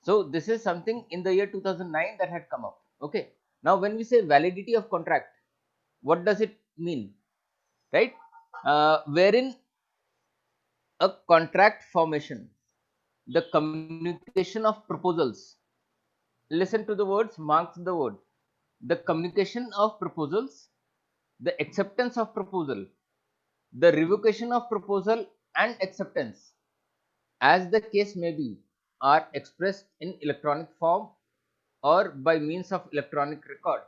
So this is something in the year 2009 that had come up. Okay. Now when we say validity of contract, what does it mean? Right? Wherein a contract formation, the communication of proposals. Listen to the words, mark the word. The communication of proposals, the acceptance of proposal, the revocation of proposal and acceptance, as the case may be, are expressed in electronic form or by means of electronic record.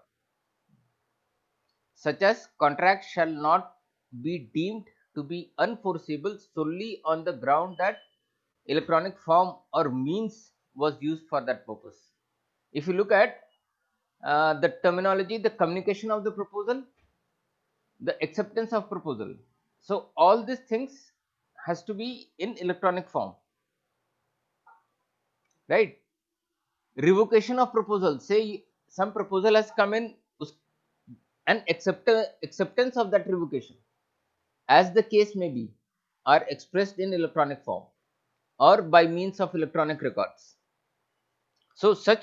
Such as contract shall not be deemed to be unforeseeable solely on the ground that electronic form or means was used for that purpose. If you look at the terminology, the communication of the proposal, the acceptance of proposal. So all these things has to be in electronic form, right? Revocation of proposal. Say some proposal has come in, and acceptance of that revocation, as the case may be, are expressed in electronic form or by means of electronic records. So such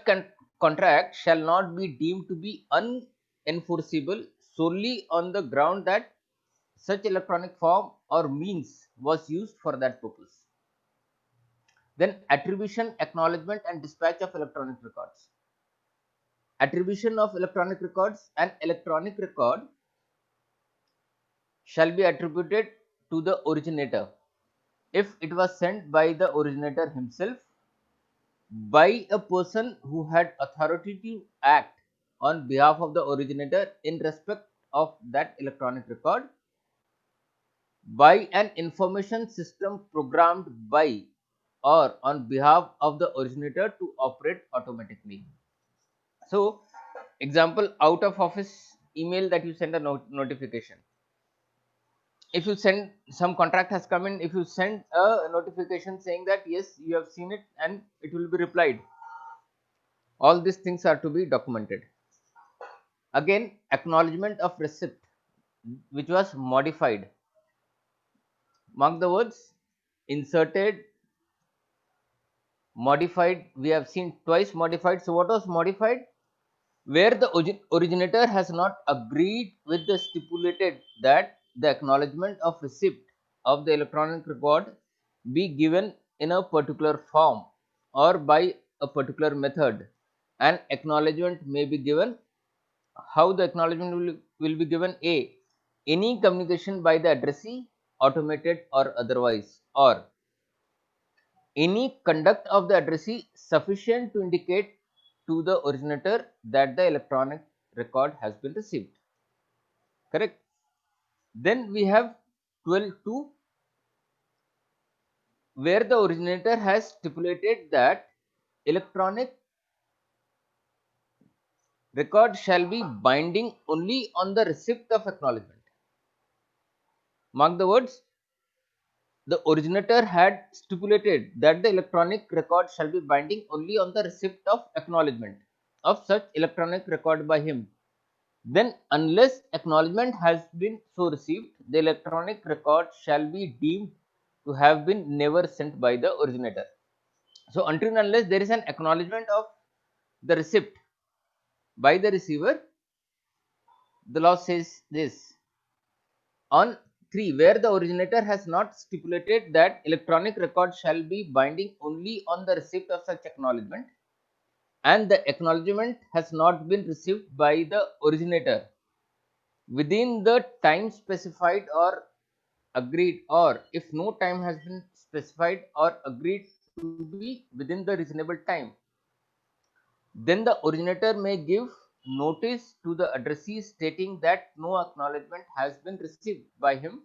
contract shall not be deemed to be unenforceable solely on the ground that such electronic form or means was used for that purpose. Then attribution, acknowledgement and dispatch of electronic records. Attribution of electronic records: an electronic record shall be attributed to the originator if it was sent by the originator himself, by a person who had authority to act on behalf of the originator in respect of that electronic record, by an information system programmed by or on behalf of the originator to operate automatically. So, example, out of office email that you send a notification. if you send some contract has come in, if you send a notification saying that yes, you have seen it and it will be replied, all these things are to be documented. Again, acknowledgement of receipt, which was modified. Mark the words: inserted, modified. We have seen twice modified. So what was modified? Where the originator has not agreed with the stipulated that the acknowledgement of receipt of the electronic record be given in a particular form or by a particular method, an acknowledgement may be given. How the acknowledgement will be given? A, any communication by the addressee, automated or otherwise, or any conduct of the addressee sufficient to indicate to the originator that the electronic record has been received. Correct. Then we have 12.2, where the originator has stipulated that electronic record shall be binding only on the receipt of acknowledgement. Mark the words: the originator had stipulated that the electronic record shall be binding only on the receipt of acknowledgement of such electronic record by him. Then, unless acknowledgement has been so received, the electronic record shall be deemed to have been never sent by the originator. So, until and unless there is an acknowledgement of the receipt by the receiver, the law says this. On 3, where the originator has not stipulated that electronic record shall be binding only on the receipt of such acknowledgement, and the acknowledgement has not been received by the originator within the time specified or agreed, or if no time has been specified or agreed to be within the reasonable time, then the originator may give notice to the addressee stating that no acknowledgement has been received by him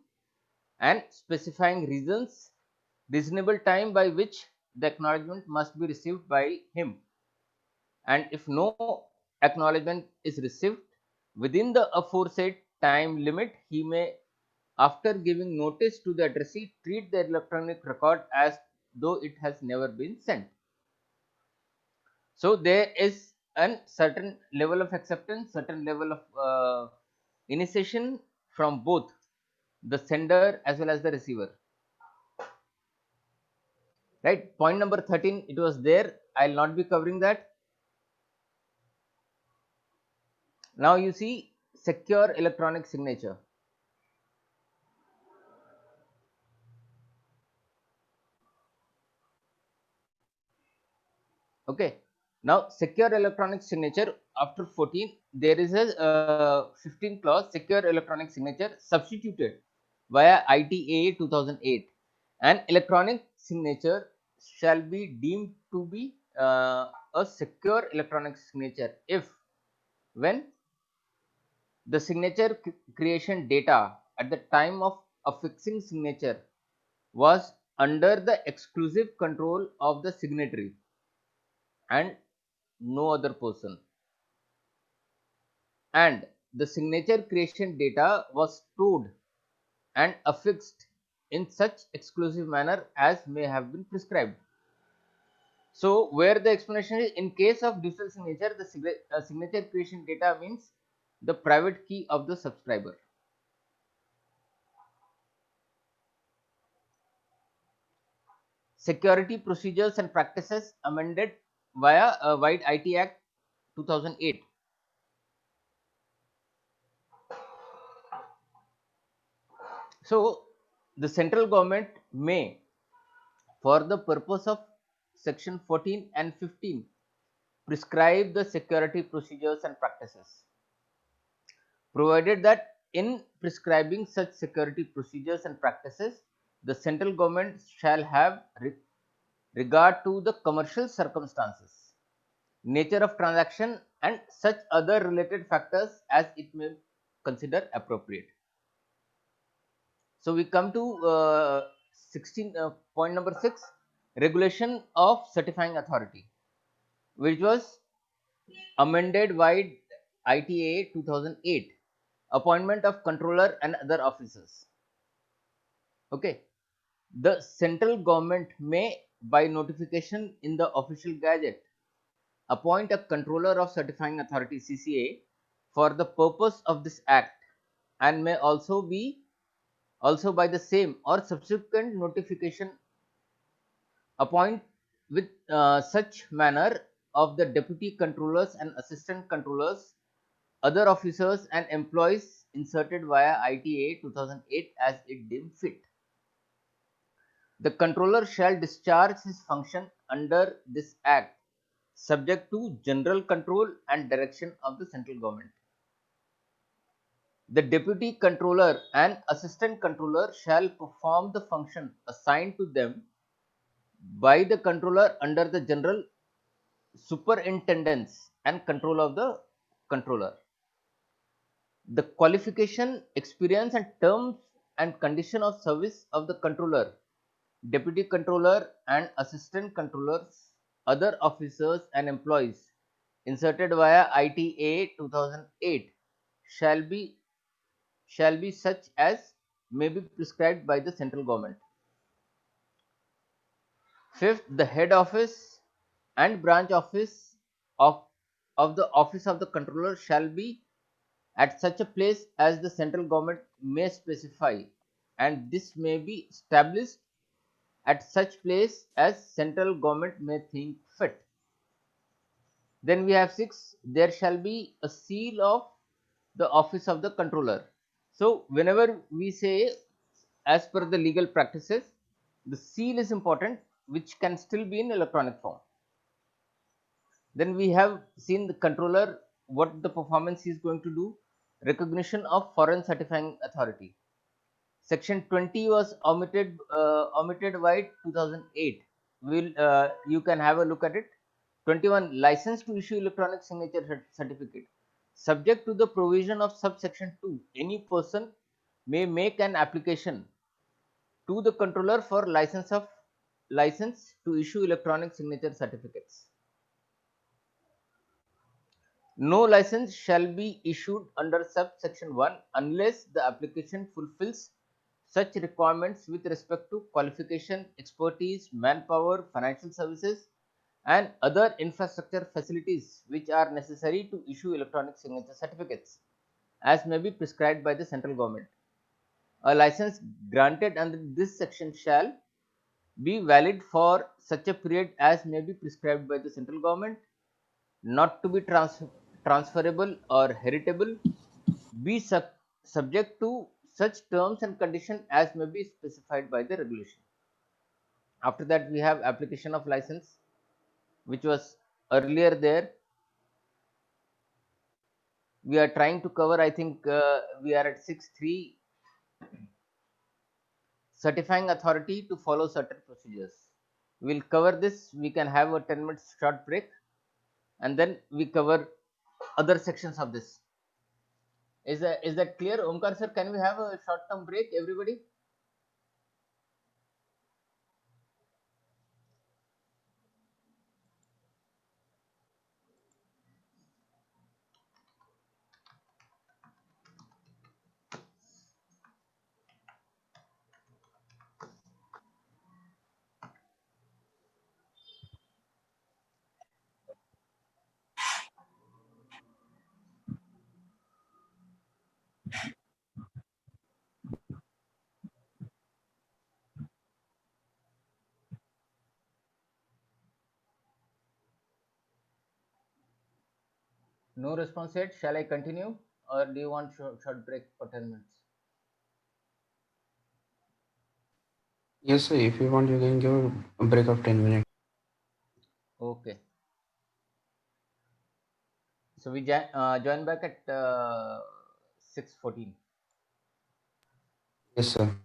and specifying reasonable time by which the acknowledgement must be received by him. And if no acknowledgement is received within the aforesaid time limit, he may, after giving notice to the addressee, treat the electronic record as though it has never been sent. So there is a certain level of acceptance, certain level of initiation from both the sender as well as the receiver. Right? Point number 13, it was there. I'll not be covering that. Now you see secure electronic signature. Okay. Now secure electronic signature, after 14, there is a 15 clause, secure electronic signature substituted via ITA 2008. An electronic signature shall be deemed to be a secure electronic signature if, when the signature creation data at the time of affixing signature was under the exclusive control of the signatory and no other person, and the signature creation data was stored and affixed in such exclusive manner as may have been prescribed. So, where the explanation is, in case of digital signature, the signature creation data means the private key of the subscriber. Security procedures and practices amended via a wide IT Act 2008. So, the central government may, for the purpose of section 14 and 15, prescribe the security procedures and practices, provided that in prescribing such security procedures and practices, the central government shall have regard to the commercial circumstances, nature of transaction, and such other related factors as it may consider appropriate. So we come to 16 point number 6, regulation of certifying authority, which was amended by ITA 2008, appointment of controller and other officers. Okay, the central government may, by notification in the official gazette, appoint a controller of certifying authority CCA for the purpose of this act, and may also by the same or subsequent notification appoint with such manner of the deputy controllers and assistant controllers, other officers and employees inserted via ITA 2008 as it deem fit. The controller shall discharge his function under this act subject to general control and direction of the central government. The deputy controller and assistant controller shall perform the function assigned to them by the controller under the general superintendence and control of the controller. The qualification, experience, and terms and condition of service of the controller, deputy controller, and assistant controllers, other officers, and employees inserted via ITA 2008 shall be such as may be prescribed by the central government. Fifth, the head office and branch office of, the office of the controller shall be at such a place as the central government may specify, and this may be established at such place as central government may think fit. Then we have 6, there shall be a seal of the office of the controller. So whenever we say as per the legal practices, the seal is important, which can still be in electronic form. Then we have seen the controller, what the performance he is going to do. Recognition of foreign certifying authority. Section 20 was omitted by 2008. You can have a look at it. 21, license to issue electronic signature certificate. Subject to the provision of subsection 2, any person may make an application to the controller for license to issue electronic signature certificates. No license shall be issued under subsection 1 unless the application fulfills such requirements with respect to qualification, expertise, manpower, financial services, and other infrastructure facilities which are necessary to issue electronic signature certificates, as may be prescribed by the central government. A license granted under this section shall be valid for such a period as may be prescribed by the central government, not to be transferable or heritable, be subject to such terms and conditions as may be specified by the regulation. After that, we have application of license, which was earlier there. We are trying to cover, I think we are at 6.3, certifying authority to follow certain procedures. We'll cover this. We can have a 10 minutes short break, and then we cover other sections of this. Is that clear, Omkar sir? Can we have a short term break, everybody? No response yet. Shall I continue, or do you want short break for 10 minutes? Yes, sir. If you want, you can give a break of 10 minutes. Okay. So we join back at 6:14. Yes, sir.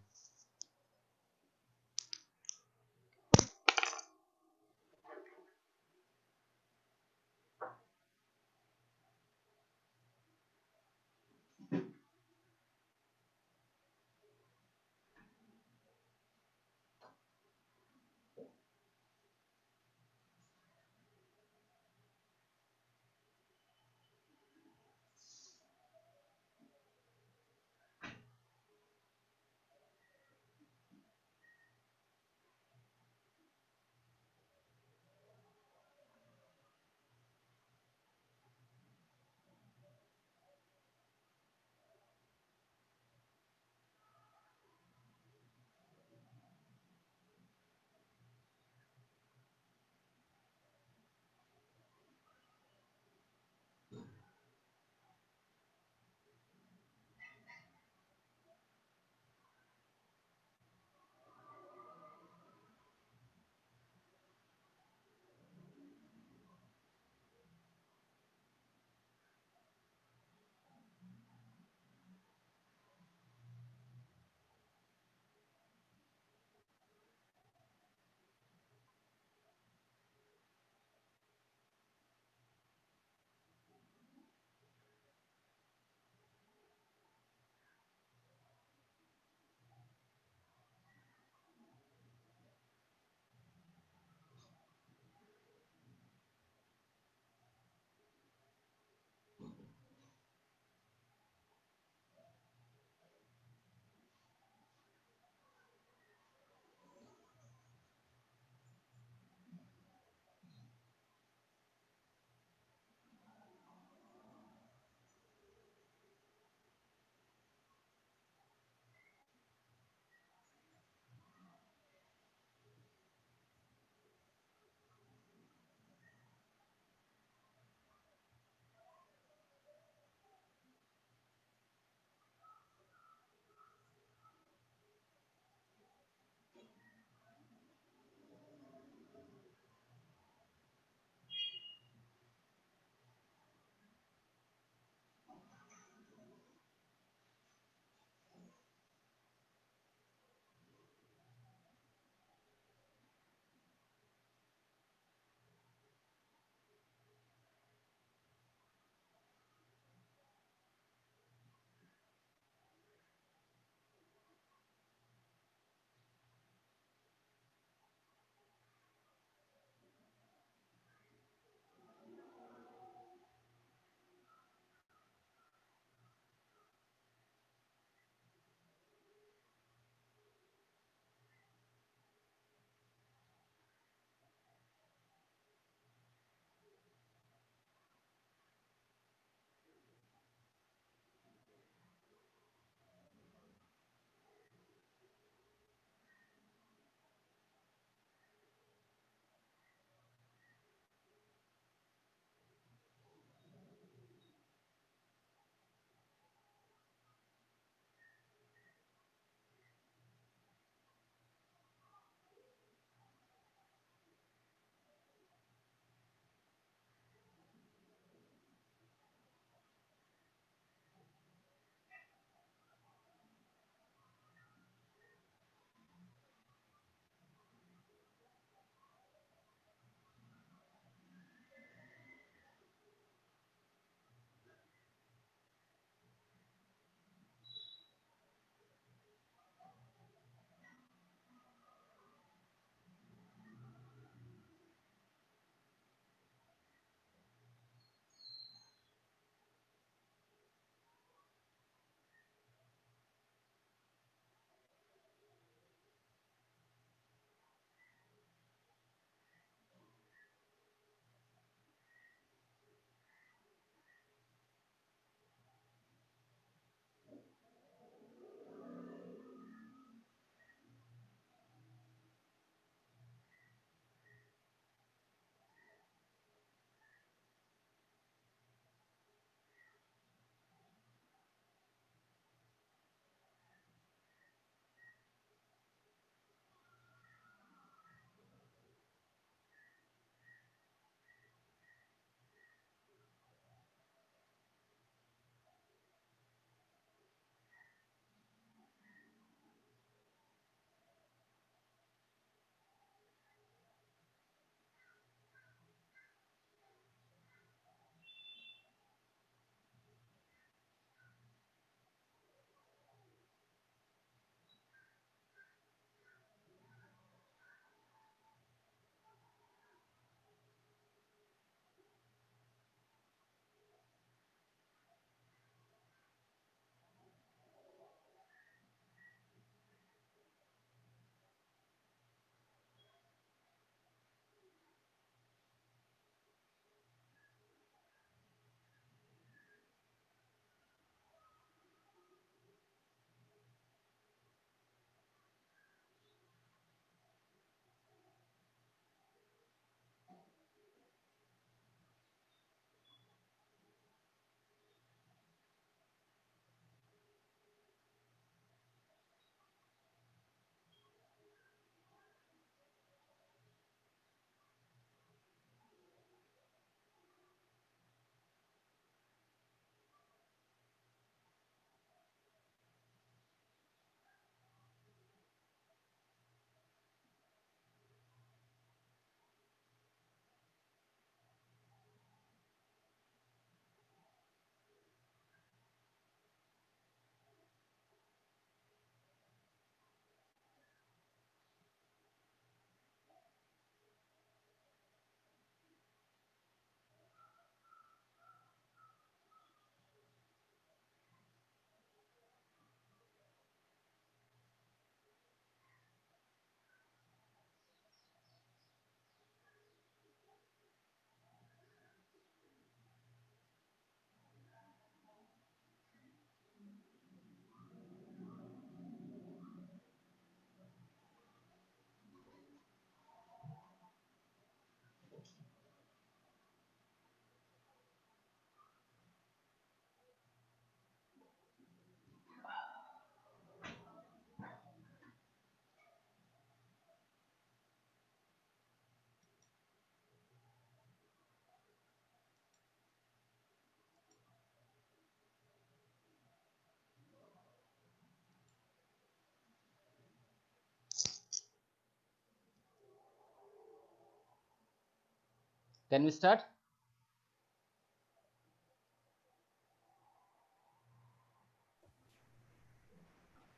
Can we start?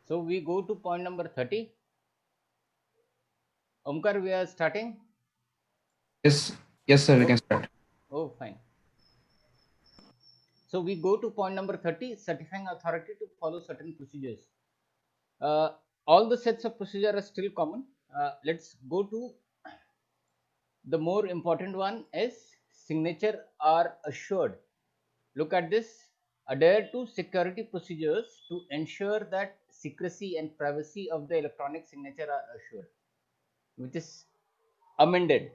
So we go to point number 30. Omkar, we are starting. Yes, yes, sir, we Oh, can start. oh, fine. So we go to point number 30, certifying authority to follow certain procedures. Uh, all the sets of procedure are still common. Let's go to the more important one is signature are assured. Look at this. Adhere to security procedures to ensure that secrecy and privacy of the electronic signature are assured, which is amended.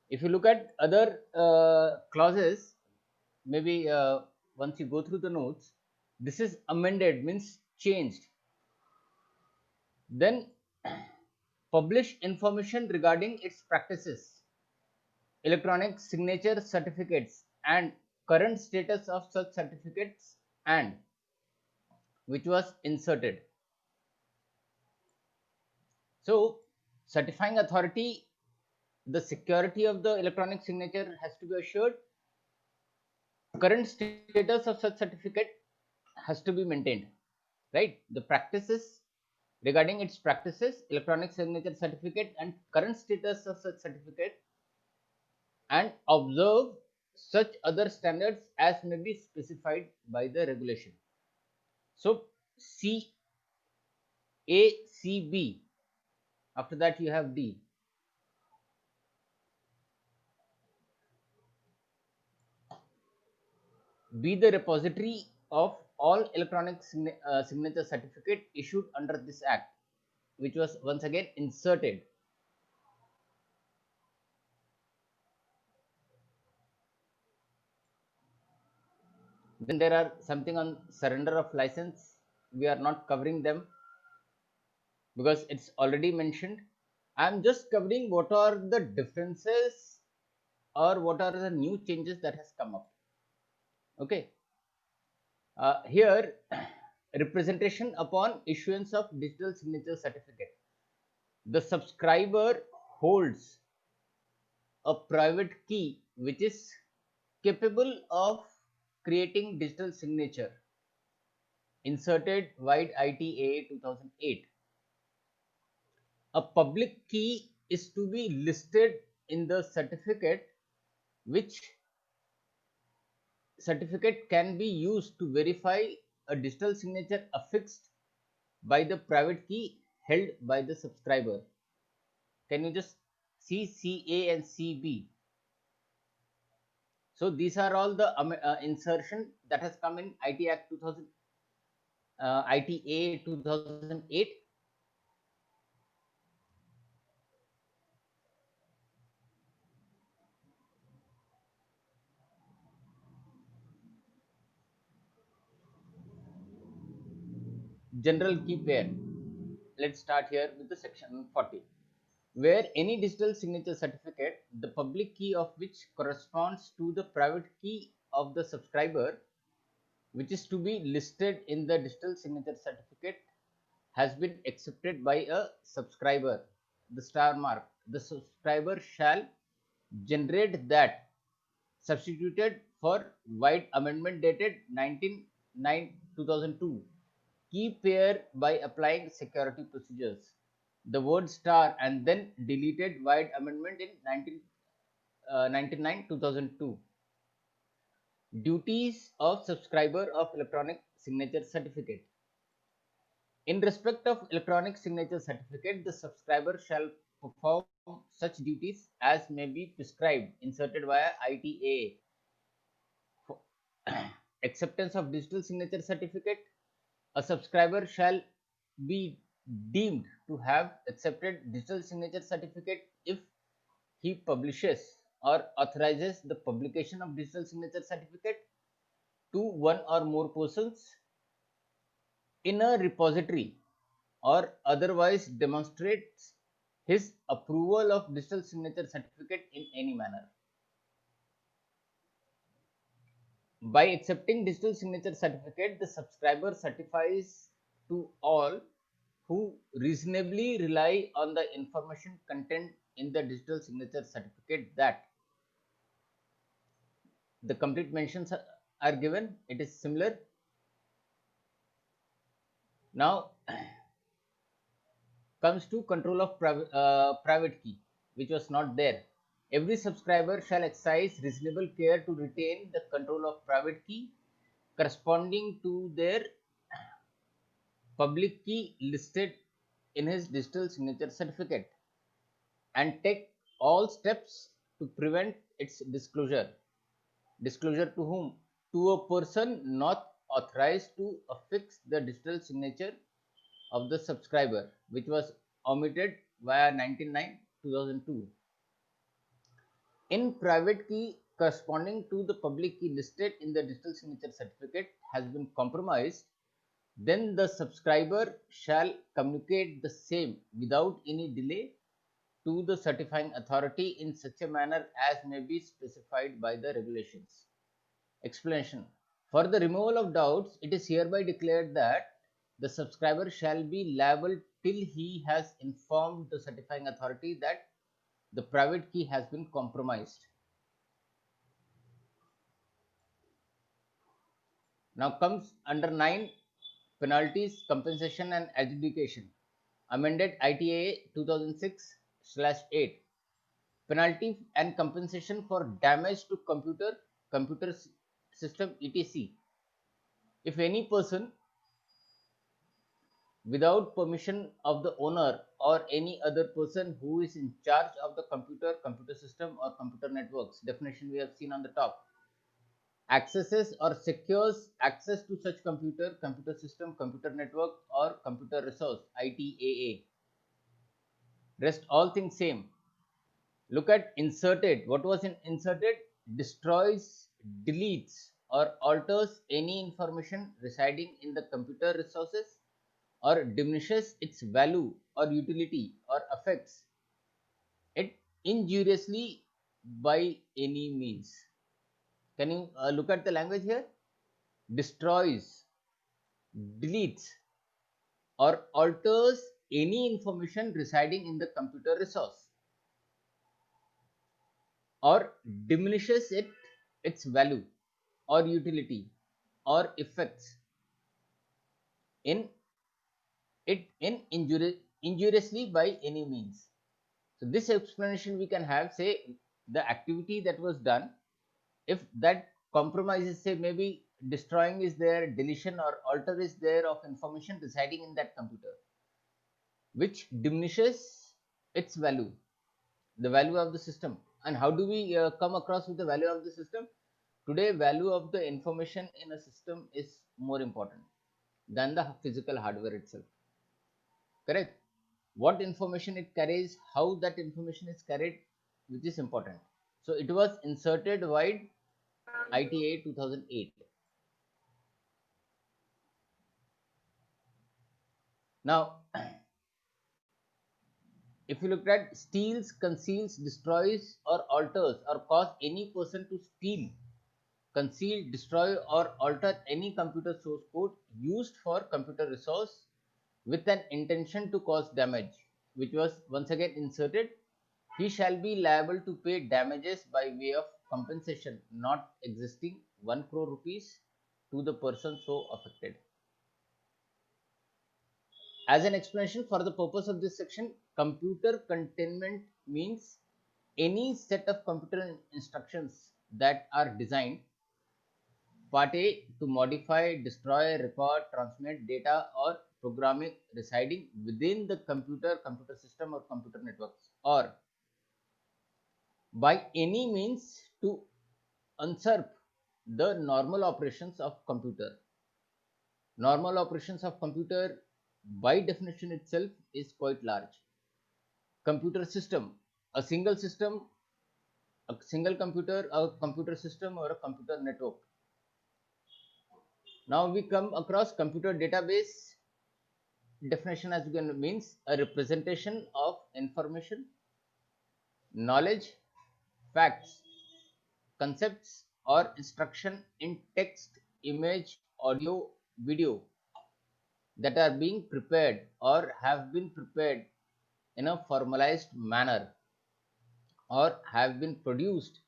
If you look at other clauses, maybe once you go through the notes, this is amended means changed. Then publish information regarding its practices, electronic signature certificates, and current status of such certificates, and which was inserted. So, certifying authority, the security of the electronic signature has to be assured. Current status of such certificate has to be maintained, right? The practices regarding its practices, electronic signature certificate, and current status of such certificate, and observe such other standards as may be specified by the regulation. So, C A C B. After that, you have D. Be the repository of all electronic signature certificate issued under this act, which was once again inserted. Then there are something on surrender of license. We are not covering them because it's already mentioned. I'm just covering what are the differences or what are the new changes that has come up. Okay. Here, representation upon issuance of digital signature certificate. The subscriber holds a private key which is capable of creating digital signature, inserted wide ITA 2008. A public key is to be listed in the certificate, which certificate can be used to verify a digital signature affixed by the private key held by the subscriber. Can you just see CA and CB? So these are all the insertion that has come in IT Act 2000, ITA 2008. General key pair. Let's start here with the section 40. Where any digital signature certificate, the public key of which corresponds to the private key of the subscriber, which is to be listed in the digital signature certificate, has been accepted by a subscriber, the star mark, the subscriber shall generate that substituted for wide amendment dated 19/9/2002 key pair by applying security procedures. The word star and then deleted wide amendment in 19/9/2002. Duties of subscriber of electronic signature certificate. In respect of electronic signature certificate, the subscriber shall perform such duties as may be prescribed, inserted via ITA. For acceptance of digital signature certificate, a subscriber shall be deemed to have accepted digital signature certificate if he publishes or authorizes the publication of digital signature certificate to one or more persons in a repository or otherwise demonstrates his approval of digital signature certificate in any manner. By accepting digital signature certificate, the subscriber certifies to all who reasonably rely on the information contained in the digital signature certificate that The complete mentions are given. It is similar. Now comes to control of private key, which was not there. Every subscriber shall exercise reasonable care to retain the control of private key corresponding to their public key listed in his digital signature certificate, and take all steps to prevent its disclosure. Disclosure to whom? To a person not authorized to affix the digital signature of the subscriber, which was omitted via 19/9/2002. In private key corresponding to the public key listed in the digital signature certificate has been compromised, then the subscriber shall communicate the same without any delay to the certifying authority in such a manner as may be specified by the regulations. Explanation. For the removal of doubts, it is hereby declared that the subscriber shall be liable till he has informed the certifying authority that the private key has been compromised. Now comes under 9, penalties, compensation and adjudication. Amended ITAA 2006/8. Penalty and compensation for damage to computer system, etc. If any person, without permission of the owner or any other person who is in charge of the computer system or computer networks, definition we have seen on the top, accesses or secures access to such computer system, computer network or computer resource, ITAA. Rest all things same. Look at inserted. What was in inserted? Destroys, deletes or alters any information residing in the computer resources, or diminishes its value or utility, or affects it injuriously by any means. Can you look at the language here? Destroys, deletes or alters any information residing in the computer resource, or diminishes its value or utility, or effects in injuriously by any means. So this explanation we can have, say, the activity that was done, if that compromises, say maybe destroying is there, deletion or alter is there of information residing in that computer, which diminishes its value, the value of the system. And how do we come across with the value of the system? Today, value of the information in a system is more important than the physical hardware itself. Correct? What information it carries, how that information is carried, which is important. So it was inserted wide ITA 2008. Now, if you look at steals, conceals, destroys, or alters, or cause any person to steal, conceal, destroy, or alter any computer source code used for computer resource with an intention to cause damage, which was once again inserted, he shall be liable to pay damages by way of compensation not existing 1 crore rupees to the person so affected. As an explanation for the purpose of this section, computer containment means any set of computer instructions that are designed, part A, to modify, destroy, record, transmit data or programming residing within the computer system or computer networks, or by any means to usurp the normal operations of computer. Normal operations of computer by definition itself is quite large. Computer system, a single system, a single computer, a computer system or a computer network. Now we come across computer database. Definition as again means a representation of information, knowledge, facts, concepts or instruction in text, image, audio, video that are being prepared or have been prepared in a formalized manner or have been produced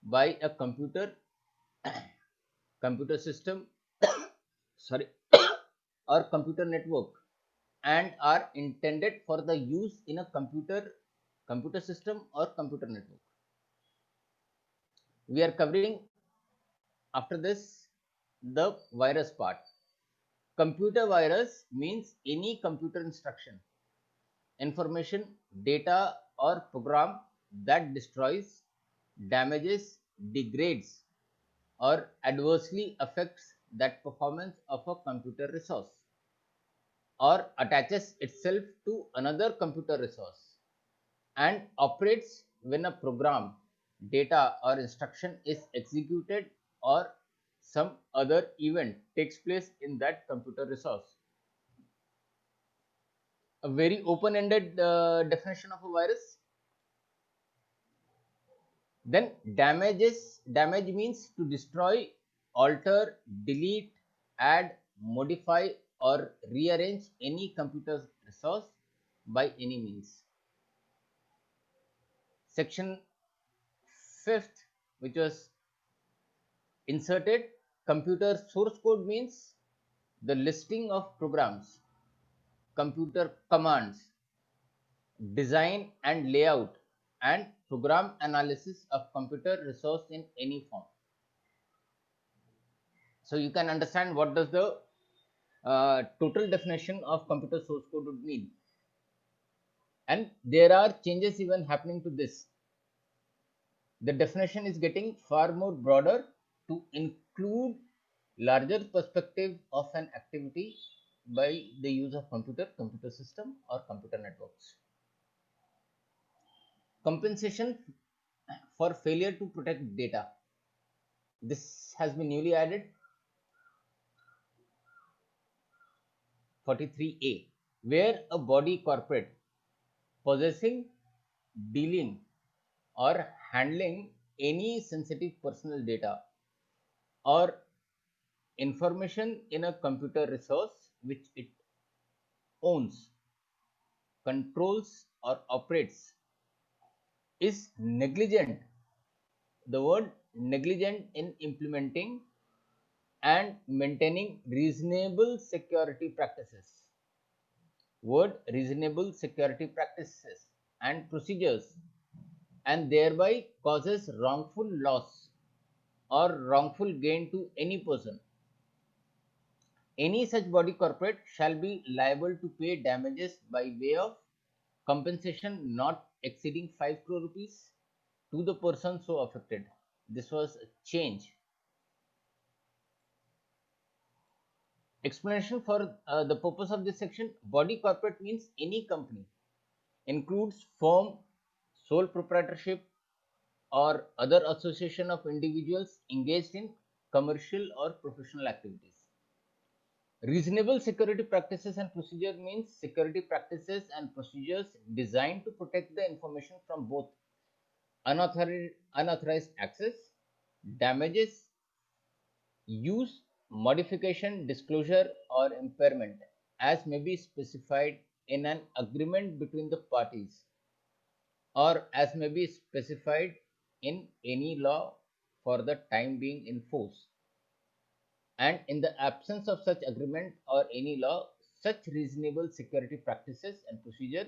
by a computer computer system, sorry, or computer network, and are intended for the use in a computer system or computer network. We are covering after this the virus part. Computer virus means any computer instruction, information, data, or program that destroys, damages, degrades, or adversely affects that performance of a computer resource, or attaches itself to another computer resource, and operates when a program, data, or instruction is executed or some other event takes place in that computer resource. A very open-ended definition of a virus. Then damage means to destroy, alter, delete, add, modify, or rearrange any computer resource by any means. Section 5th, which was inserted, computer source code means the listing of programs, computer commands, design and layout, and program analysis of computer resource in any form. So you can understand what does the total definition of computer source code would mean. And there are changes even happening to this. The definition is getting far more broader to include larger perspective of an activity by the use of computer system, or computer networks. Compensation for failure to protect data. This has been newly added, 43A, where a body corporate possessing, dealing, or handling any sensitive personal data or information in a computer resource which it owns, controls, or operates is negligent. The word negligent in implementing and maintaining reasonable security practices. Word reasonable security practices and procedures, and thereby causes wrongful loss or wrongful gain to any person. Any such body corporate shall be liable to pay damages by way of compensation not exceeding 5 crore rupees to the person so affected. This was a change. Explanation for the purpose of this section. Body corporate means any company, includes firm, sole proprietorship, or other association of individuals engaged in commercial or professional activities. Reasonable security practices and procedure means security practices and procedures designed to protect the information from both unauthorized access, damages, use, modification, disclosure, or impairment, as may be specified in an agreement between the parties, or as may be specified in any law for the time being in force. And in the absence of such agreement or any law, such reasonable security practices and procedure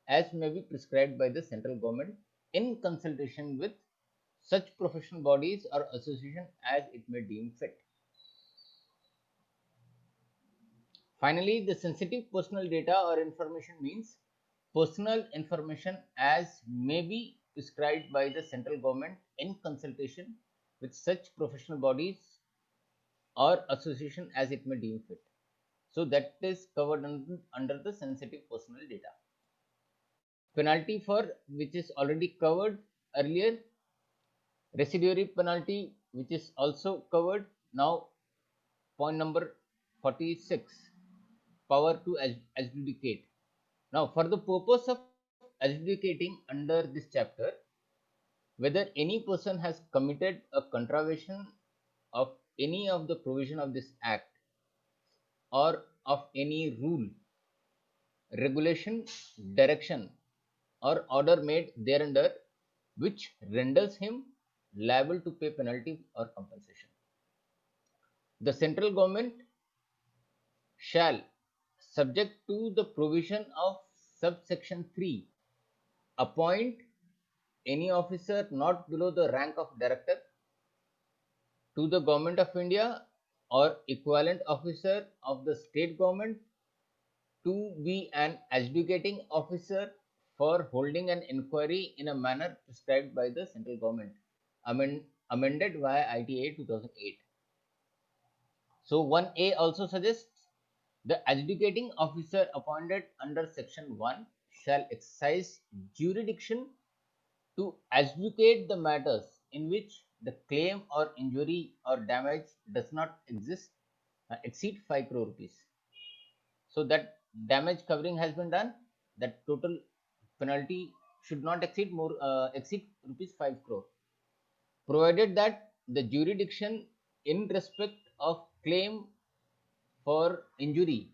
as may be prescribed by the central government in consultation with such professional bodies or association as it may deem fit. Finally, the sensitive personal data or information means personal information as may be prescribed by the central government in consultation with such professional bodies or association as it may deem fit. So that is covered under the sensitive personal data. Penalty for which is already covered earlier, residuary penalty which is also covered. Now point number 46, power to adjudicate. Now for the purpose of adjudicating under this chapter, whether any person has committed a contravention of any of the provision of this act or of any rule, regulation, direction, or order made thereunder which renders him liable to pay penalty or compensation. The central government shall, subject to the provision of subsection 3, appoint any officer not below the rank of director to the Government of India or equivalent officer of the state government to be an adjudicating officer for holding an inquiry in a manner prescribed by the central government, amended via ITA 2008. So 1A also suggests the adjudicating officer appointed under section 1 shall exercise jurisdiction to adjudicate the matters in which the claim or injury or damage does not exceed 5 crore rupees. So that damage covering has been done. That total penalty should not exceed rupees 5 crore, provided that the jurisdiction in respect of claim for injury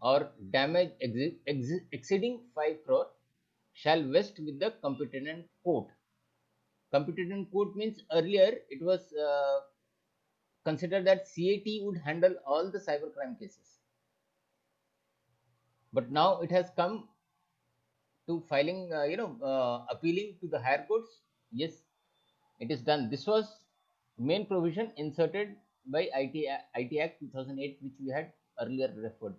or damage exceeding 5 crore shall vest with the competent court. Competent court means earlier it was considered that CAT would handle all the cybercrime cases, but now it has come to filing, appealing to the higher courts. Yes, it is done. This was main provision inserted by IT Act 2008, which we had earlier referred.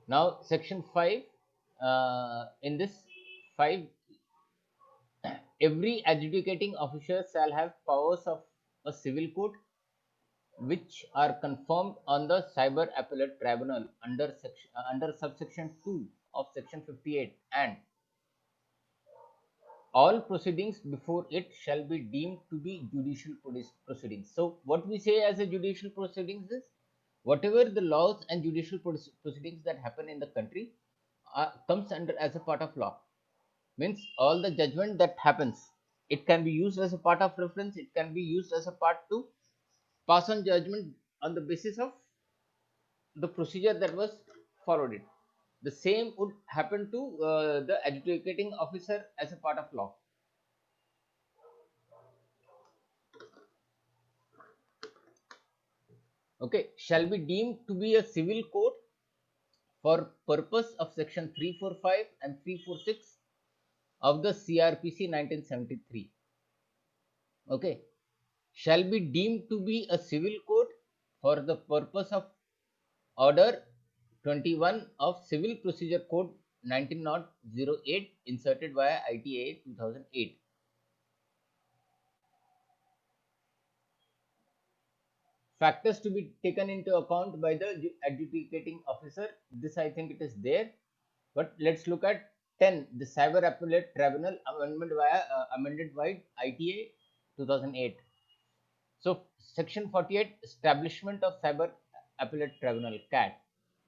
Now, section 5, in this 5, every adjudicating officer shall have powers of a civil court which are confirmed on the Cyber Appellate Tribunal under subsection 2 of section 58, and all proceedings before it shall be deemed to be judicial proceedings. So what we say as a judicial proceedings is whatever the laws and judicial proceedings that happen in the country comes under as a part of law. Means all the judgment that happens, it can be used as a part of reference, it can be used as a part to pass on judgment on the basis of the procedure that was followed it. The same would happen to the adjudicating officer as a part of law. Okay, shall be deemed to be a civil court for purpose of section 345 and 346 of the CRPC 1973. Okay, shall be deemed to be a civil court for the purpose of order 21 of Civil Procedure Code 1908 inserted via ITA 2008. Factors to be taken into account by the adjudicating officer, this I think it is there, but let's look at 10, the Cyber Appellate Tribunal amended by ITA 2008. So section 48, establishment of Cyber Appellate Tribunal, CAT.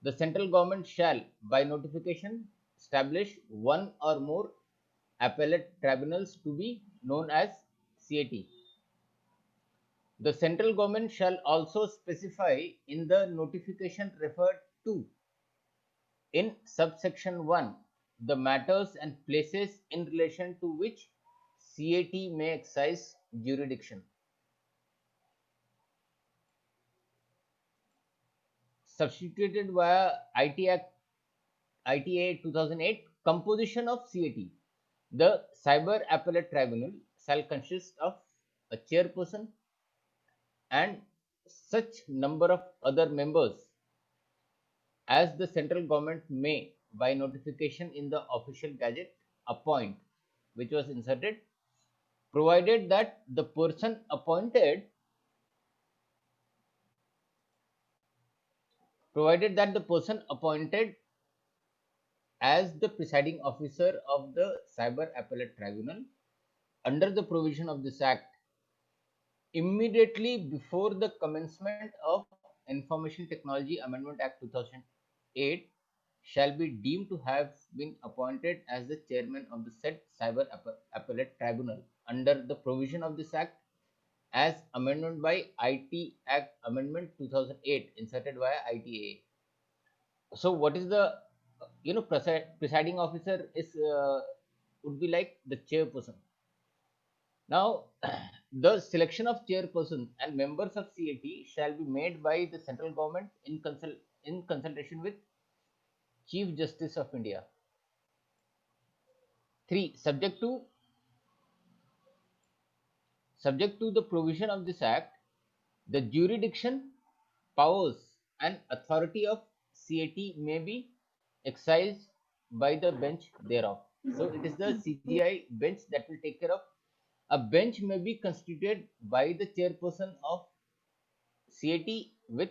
The central government shall by notification establish one or more appellate tribunals to be known as CAT. The central government shall also specify in the notification referred to in subsection 1 the matters and places in relation to which CAT may exercise jurisdiction. Substituted via ITA 2008, composition of CAT. The Cyber Appellate Tribunal shall consist of a chairperson and such number of other members as the central government may, by notification in the official gazette, appoint, which was inserted, provided that the person appointed as the presiding officer of the Cyber Appellate Tribunal under the provision of this act immediately before the commencement of Information Technology Amendment Act 2008 shall be deemed to have been appointed as the chairman of the said Cyber Appellate Tribunal under the provision of this act as amendment by IT Act Amendment 2008 inserted via ITA. So what is the presiding officer is would be like the chairperson. Now, the selection of chairperson and members of CAT shall be made by the central government in consultation with Chief Justice of India. 3. Subject to the provision of this Act, the jurisdiction, powers, and authority of CAT may be exercised by the bench thereof. So, it is the CGI bench that will take care of. A bench may be constituted by the chairperson of CAT with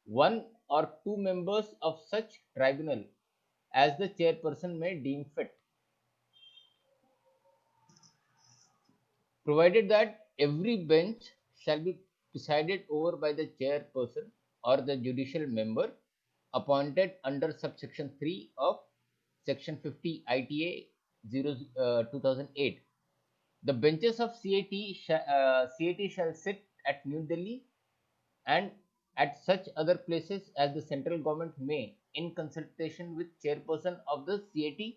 one or two members of such tribunal as the chairperson may deem fit, provided that every bench shall be presided over by the chairperson or the judicial member appointed under subsection 3 of section 50 ITA 2008. The benches of CAT shall sit at New Delhi and at such other places as the central government may, in consultation with chairperson of the CAT,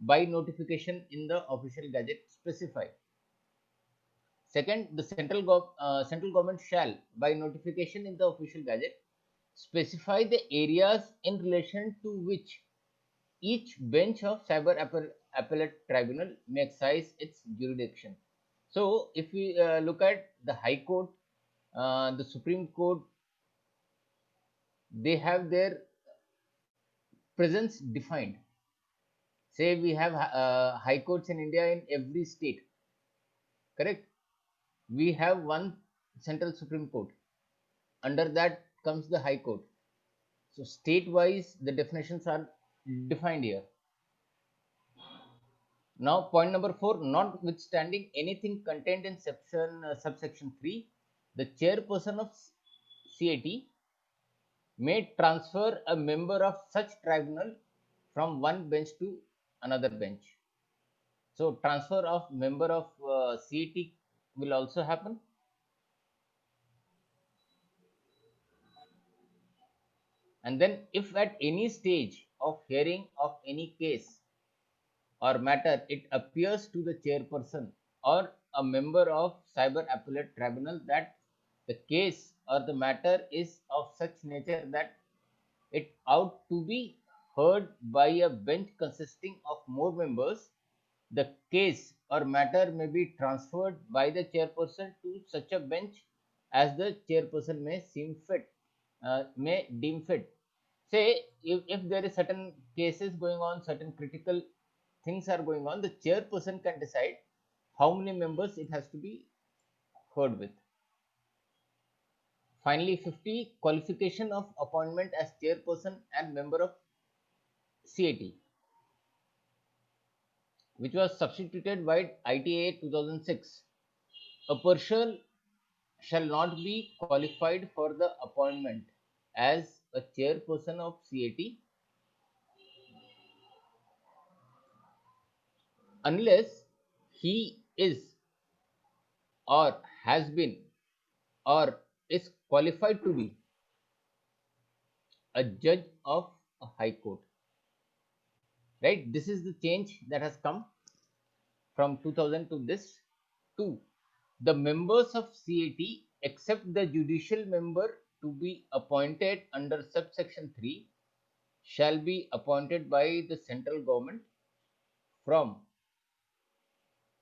by notification in the official gazette specify. Second, the central government shall, by notification in the official gazette, specify the areas in relation to which each bench of appellate tribunal may exercise its jurisdiction. So, if we look at the High Court, the Supreme Court, they have their presence defined. Say we have high courts in India in every state, correct? We have one central Supreme Court. Under that comes the High Court. So state wise, the definitions are defined here. Now, point number 4, notwithstanding anything contained in subsection 3, the chairperson of CAT may transfer a member of such tribunal from one bench to another bench. So transfer of member of CAT will also happen. And then if at any stage of hearing of any case or matter it appears to the chairperson or a member of cyber appellate tribunal that the case or the matter is of such nature that it ought to be heard by a bench consisting of more members, the case or matter may be transferred by the chairperson to such a bench as the chairperson may deem fit. Say, if there is certain cases going on, certain critical things are going on, the chairperson can decide how many members it has to be heard with. Finally, 50, qualification of appointment as chairperson and member of CAT, which was substituted by ITA 2006. A person shall not be qualified for the appointment as a chairperson of CAT unless he is or has been or is qualified to be a judge of a high court. Right? This is the change that has come from 2000 to this. 2. The members of CAT except the judicial member to be appointed under subsection 3 shall be appointed by the central government from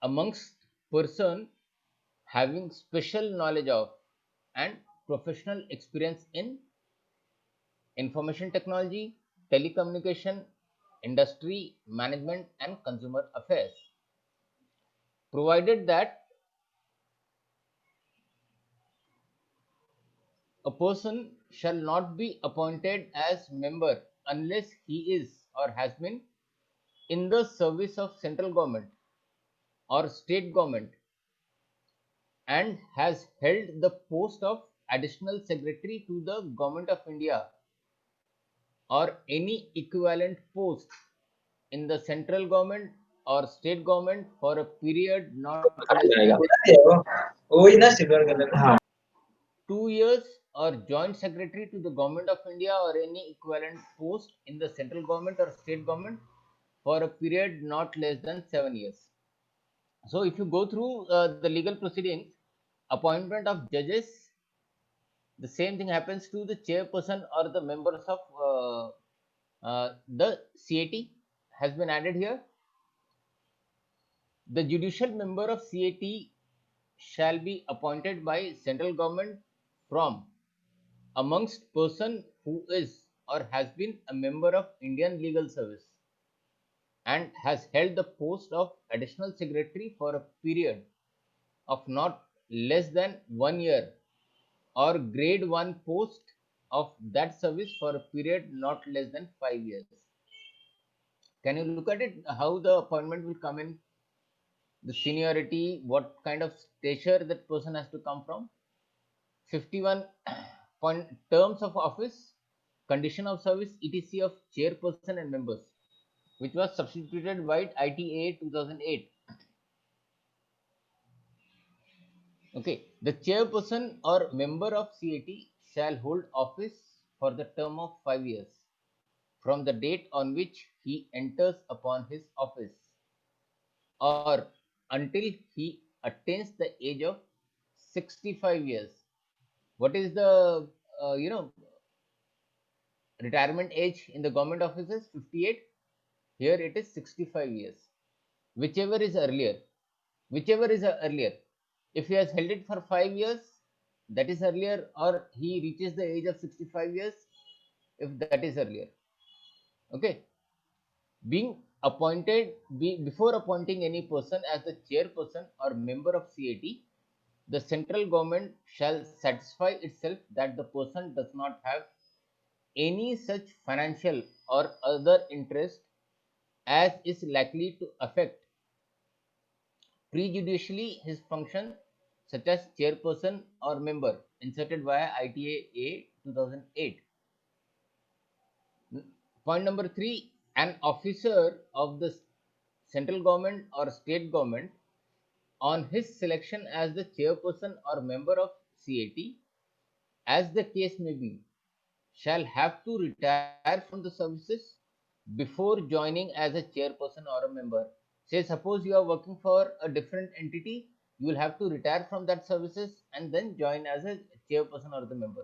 amongst person having special knowledge of and professional experience in information technology, telecommunication, industry, management, and consumer affairs, provided that a person shall not be appointed as member unless he is or has been in the service of central government or state government and has held the post of additional secretary to the government of India or any equivalent post in the central government or state government for a period not less than वही ना silver colour हाँ 2 years or joint secretary to the government of India or any equivalent post in the central government or state government for a period not less than 7 years. So if you go through the legal proceedings, appointment of judges, the same thing happens to the chairperson or the members of the CAT has been added here. The judicial member of CAT shall be appointed by central government from amongst person who is or has been a member of Indian Legal Service and has held the post of additional secretary for a period of not less than 1 year, or grade 1 post of that service for a period not less than 5 years. Can you look at it how the appointment will come in, the seniority, what kind of stature that person has to come from? 51 point terms of office, condition of service, etc. of chairperson and members, which was substituted by ITA 2008. Okay, the chairperson or member of CAT shall hold office for the term of 5 years from the date on which he enters upon his office, or until he attains the age of 65 years. What is the retirement age in the government offices? 58. Here it is 65 years. Whichever is earlier, whichever is earlier. If he has held it for 5 years, that is earlier, or he reaches the age of 65 years, if that is earlier. Okay. Being appointed, before appointing any person as the chairperson or member of CAT, the central government shall satisfy itself that the person does not have any such financial or other interest as is likely to affect prejudicially his function, such as chairperson or member, inserted via ITA 2008. Point number 3, an officer of the central government or state government, on his selection as the chairperson or member of CAT, as the case may be, shall have to retire from the services before joining as a chairperson or a member. Say, suppose you are working for a different entity, you will have to retire from that services and then join as a chairperson or the member.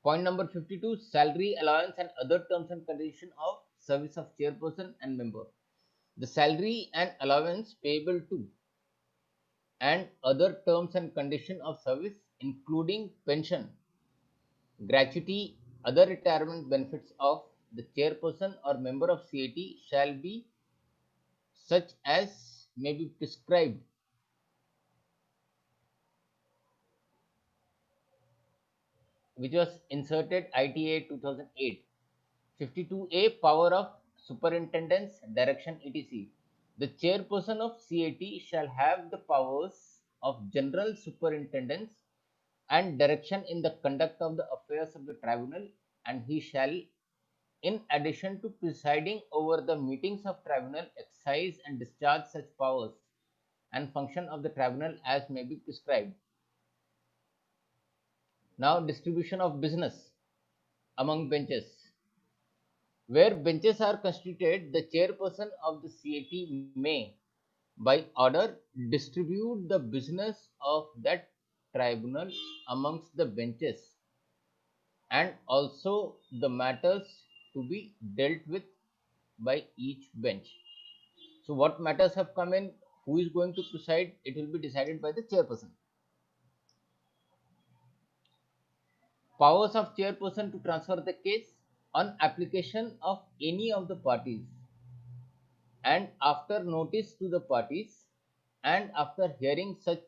Point number 52, salary, allowance, and other terms and conditions of service of chairperson and member. The salary and allowance payable to and other terms and conditions of service, including pension, gratuity, other retirement benefits of the chairperson or member of CAT, shall be such as may be prescribed, which was inserted ITA 2008. 52A, power of superintendence, direction, etc. The chairperson of CAT shall have the powers of general superintendence and direction in the conduct of the affairs of the tribunal, and he shall, in addition to presiding over the meetings of tribunal, exercise and discharge such powers and function of the tribunal as may be prescribed. Now, distribution of business among benches. Where benches are constituted, the chairperson of the CAT may, by order, distribute the business of that tribunal amongst the benches, and also the matters to be dealt with by each bench. So, what matters have come in, who is going to preside, it will be decided by the chairperson. Powers of chairperson to transfer the case on application of any of the parties, and after notice to the parties, and after hearing such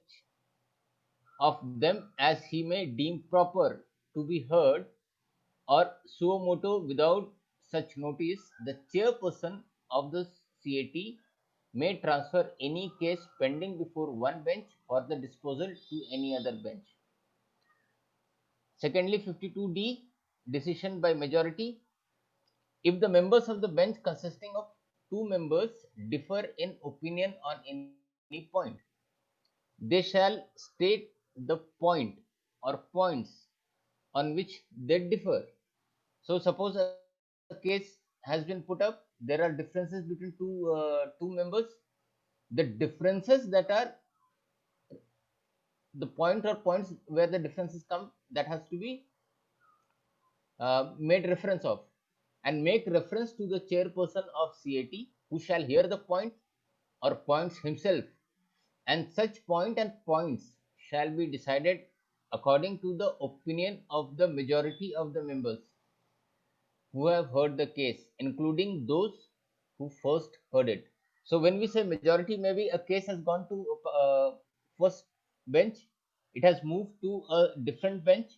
of them as he may deem proper to be heard, or suo motu. Without such notice, the chairperson of the CAT may transfer any case pending before one bench for the disposal to any other bench. Secondly, 52D, decision by majority. If the members of the bench consisting of two members differ in opinion on any point, they shall state the point or points on which they differ. So, suppose a case has been put up, there are differences between two members, the differences that are the point or points where the differences come, that has to be made reference of, and make reference to the chairperson of CAT, who shall hear the point or points himself, and such point and points shall be decided according to the opinion of the majority of the members who have heard the case, including those who first heard it. So when we say majority, maybe a case has gone to first bench, it has moved to a different bench,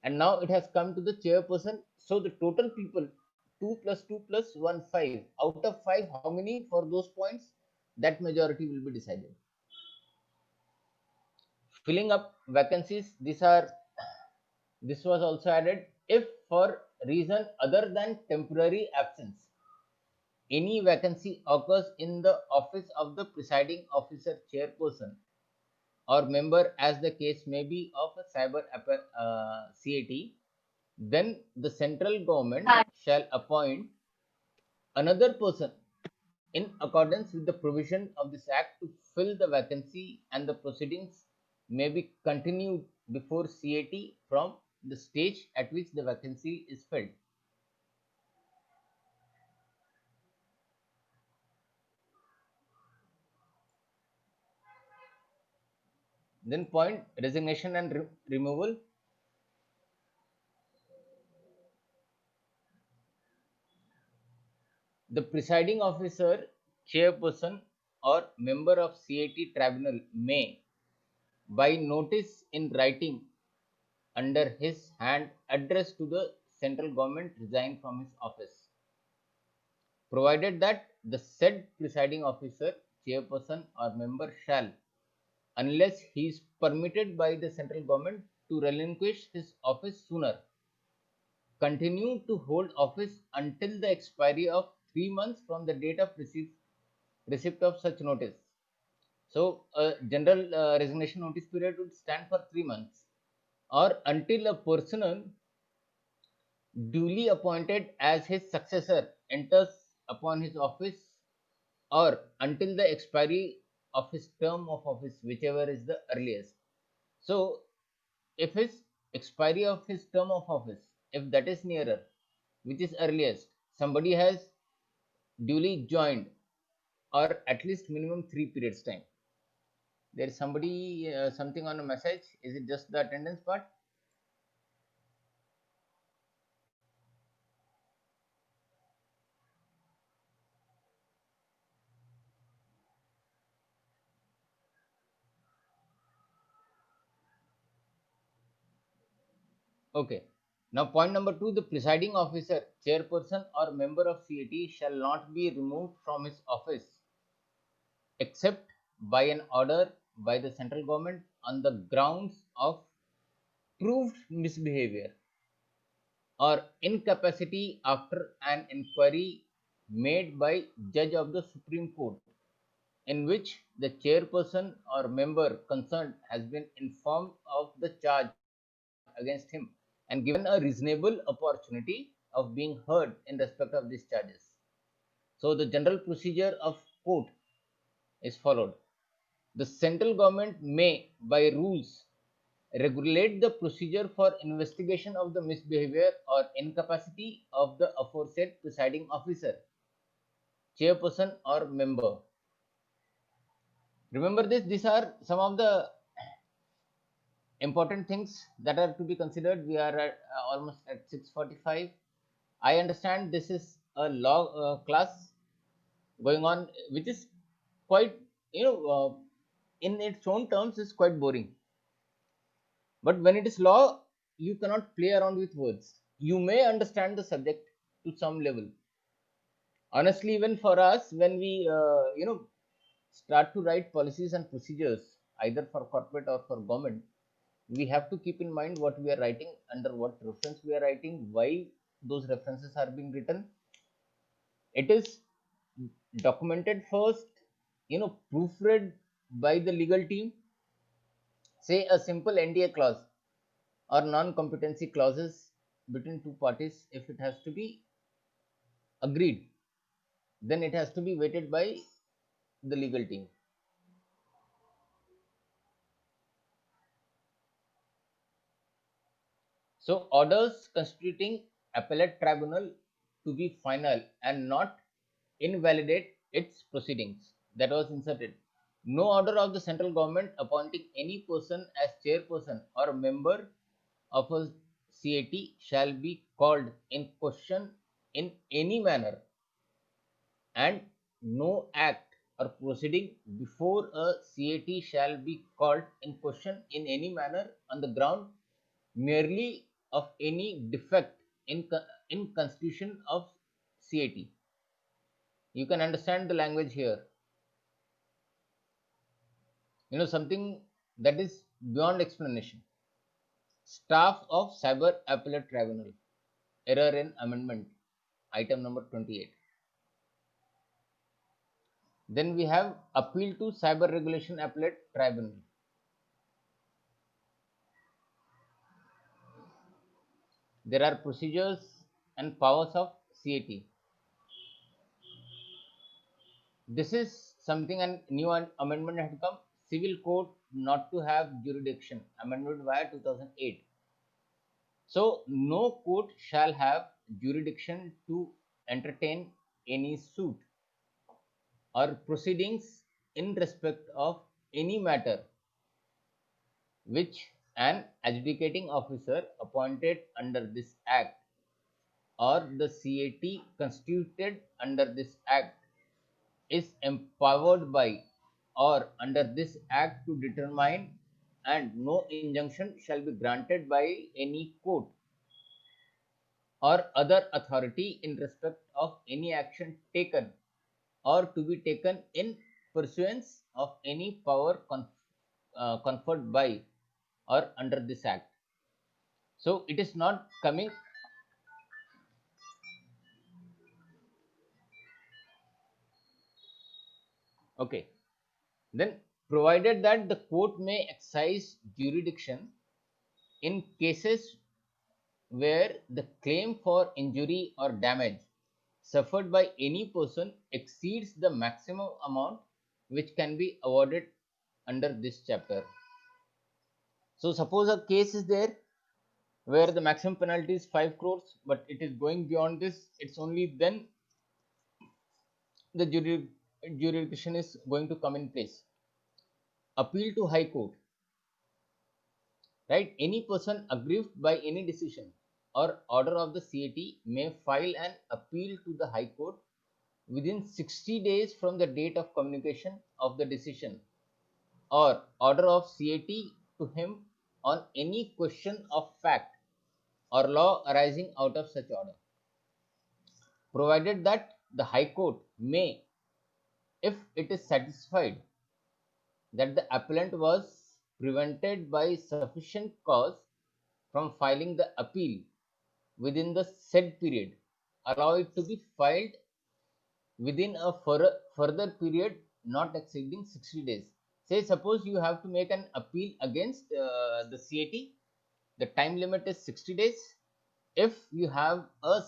and now it has come to the chairperson. So the total people, 2 plus 2 plus 1, 5. Out of 5, how many for those points? That majority will be decided. Filling up vacancies, this was also added if for reason other than temporary absence any vacancy occurs in the office of the presiding officer, chairperson, or member, as the case may be, of a cyber CAT, then the central government shall appoint another person in accordance with the provision of this act to fill the vacancy, and the proceedings may be continued before CAT from the stage at which the vacancy is filled. Then point resignation and removal. The presiding officer, chairperson, or member of CAT tribunal may, by notice in writing under his hand, address to the central government, resign from his office, provided that the said presiding officer, chairperson, or member shall, unless he is permitted by the central government to relinquish his office sooner, continue to hold office until the expiry of 3 months from the date of receipt of such notice. So, a general resignation notice period would stand for 3 months, or until a person duly appointed as his successor enters upon his office, or until the expiry of his term of office, whichever is the earliest. So, if his expiry of his term of office, if that is nearer, which is earliest, somebody has duly joined, or at least minimum 3 periods time. There is somebody something on a message. Is it just the attendance part? Okay. Now, point number 2, the presiding officer, chairperson, or member of CAT shall not be removed from his office except by an order by the central government on the grounds of proved misbehavior or incapacity after an inquiry made by judge of the Supreme Court, in which the chairperson or member concerned has been informed of the charge against him and given a reasonable opportunity of being heard in respect of these charges. So the general procedure of court is followed. The central government may, by rules, regulate the procedure for investigation of the misbehavior or incapacity of the aforesaid presiding officer, chairperson, or member. Remember this, these are some of the important things that are to be considered. We are at, almost at 6:45. I understand this is a law class going on, which is quite, in its own terms, is quite boring. But when it is law, you cannot play around with words. You may understand the subject to some level. Honestly, even for us, when we, start to write policies and procedures, either for corporate or for government, we have to keep in mind what we are writing, under what reference we are writing, why those references are being written. It is documented first, proofread by the legal team. Say a simple NDA clause or non-competency clauses between two parties, if it has to be agreed, then it has to be weighted by the legal team. So orders constituting appellate tribunal to be final and not invalidate its proceedings, that was inserted. No order of the central government appointing any person as chairperson or member of a CAT shall be called in question in any manner, and no act or proceeding before a CAT shall be called in question in any manner on the ground merely of any defect in constitution of CAT. You can understand the language here. Something that is beyond explanation. Staff of Cyber Appellate Tribunal. Error in amendment. Item number 28. Then we have appeal to Cyber Regulation Appellate Tribunal. There are procedures and powers of CAT. This is something, a new amendment had come. Civil court not to have jurisdiction. Amendment via 2008. So no court shall have jurisdiction to entertain any suit or proceedings in respect of any matter which an adjudicating officer appointed under this act or the CAT constituted under this act is empowered by or under this act to determine, and no injunction shall be granted by any court or other authority in respect of any action taken or to be taken in pursuance of any power conferred by or under this act. So it is not coming. Okay. Then provided that the court may exercise jurisdiction in cases where the claim for injury or damage suffered by any person exceeds the maximum amount which can be awarded under this chapter. So suppose a case is there where the maximum penalty is 5 crores, but it is going beyond this, it's only then the jurisdiction is going to come in place. Appeal to High Court. Right? Any person aggrieved by any decision or order of the CAT may file an appeal to the High Court within 60 days from the date of communication of the decision or order of CAT to him on any question of fact or law arising out of such order, provided that the High Court may, if it is satisfied that the appellant was prevented by sufficient cause from filing the appeal within the said period, allow it to be filed within a further period not exceeding 60 days. Say suppose you have to make an appeal against the CAT, the time limit is 60 days. If you have a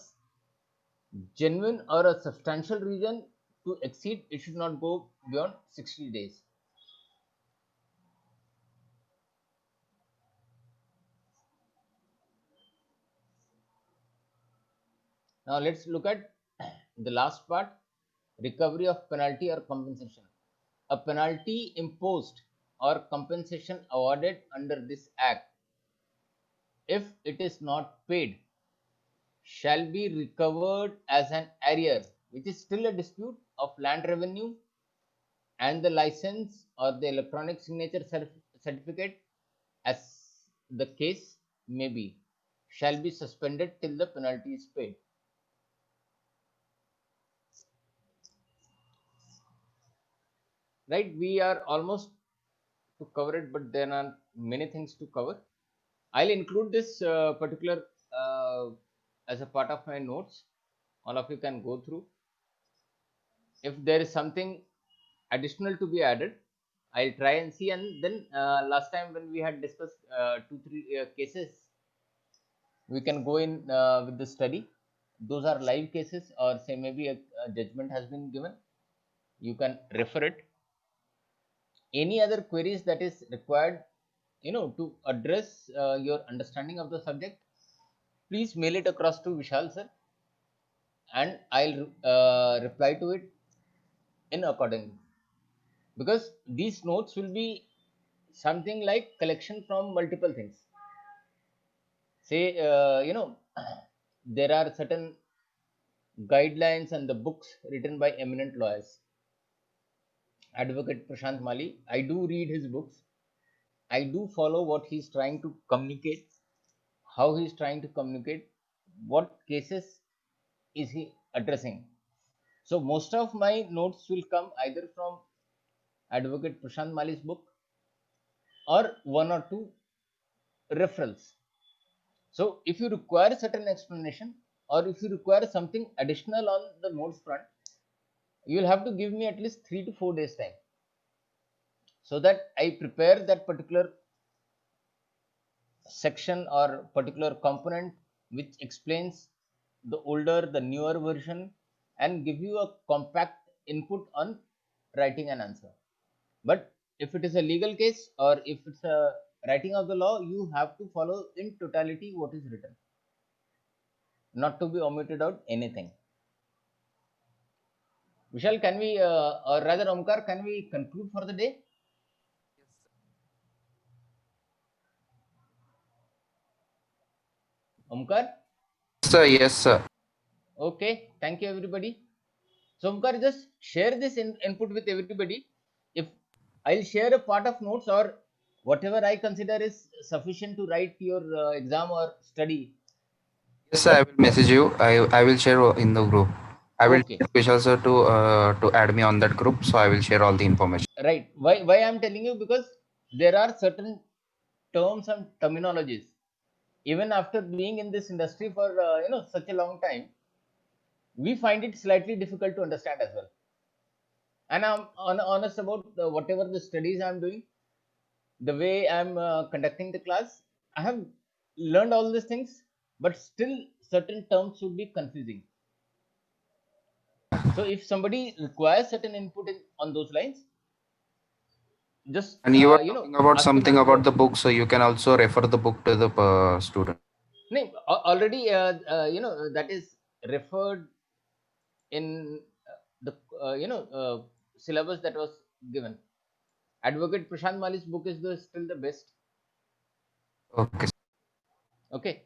genuine or a substantial reason to exceed, it should not go beyond 60 days. Now let's look at the last part, recovery of penalty or compensation. A penalty imposed or compensation awarded under this act, if it is not paid, shall be recovered as an arrear, which is still a dispute of land revenue, and the license or the electronic signature certificate, as the case may be, shall be suspended till the penalty is paid. Right? We are almost to cover it, but there are many things to cover. I'll include this particular as a part of my notes. All of you can go through. If there is something additional to be added, I'll try and see. And then last time when we had discussed 2-3 cases, we can go in with the study. Those are live cases, or say maybe a judgment has been given. You can refer it. any other queries that is required, to address your understanding of the subject, please mail it across to Vishal sir, and I'll reply to it in accordingly. Because these notes will be something like collection from multiple things. Say, there are certain guidelines and the books written by eminent lawyers. Advocate Prashant Mali, I do read his books. I do follow what he's trying to communicate, how he's trying to communicate, what cases is he addressing. So most of my notes will come either from Advocate Prashant Mali's book or one or two referrals. So if you require certain explanation, or if you require something additional on the notes front, you will have to give me at least 3 to 4 days time, so that I prepare that particular section or particular component which explains the older, the newer version, and give you a compact input on writing an answer. But if it is a legal case or if it's a writing of the law, you have to follow in totality what is written, not to be omitted out anything. Vishal, can we, or rather Omkar, can we conclude for the day? Omkar? Sir, yes, sir. Okay, thank you everybody. So Omkar, just share this input with everybody. If I'll share a part of notes or whatever I consider is sufficient to write your exam or study. Yes, sir, I will message you. I will share in the group. I will Okay, tell Vishal sir to add me on that group, so I will share all the information. right. Why I'm telling you, because there are certain terms and terminologies. Even after being in this industry for such a long time, we find it slightly difficult to understand as well. And I'm honest about whatever the studies I'm doing, the way I'm conducting the class, I have learned all these things, but still certain terms should be confusing. So if somebody requires certain input on those lines, just And you are talking about ask him. something about the book, so you can also refer the book to the student. No, already that is referred in the syllabus that was given. Advocate Prashant Mali's book is still the best. Okay. Okay.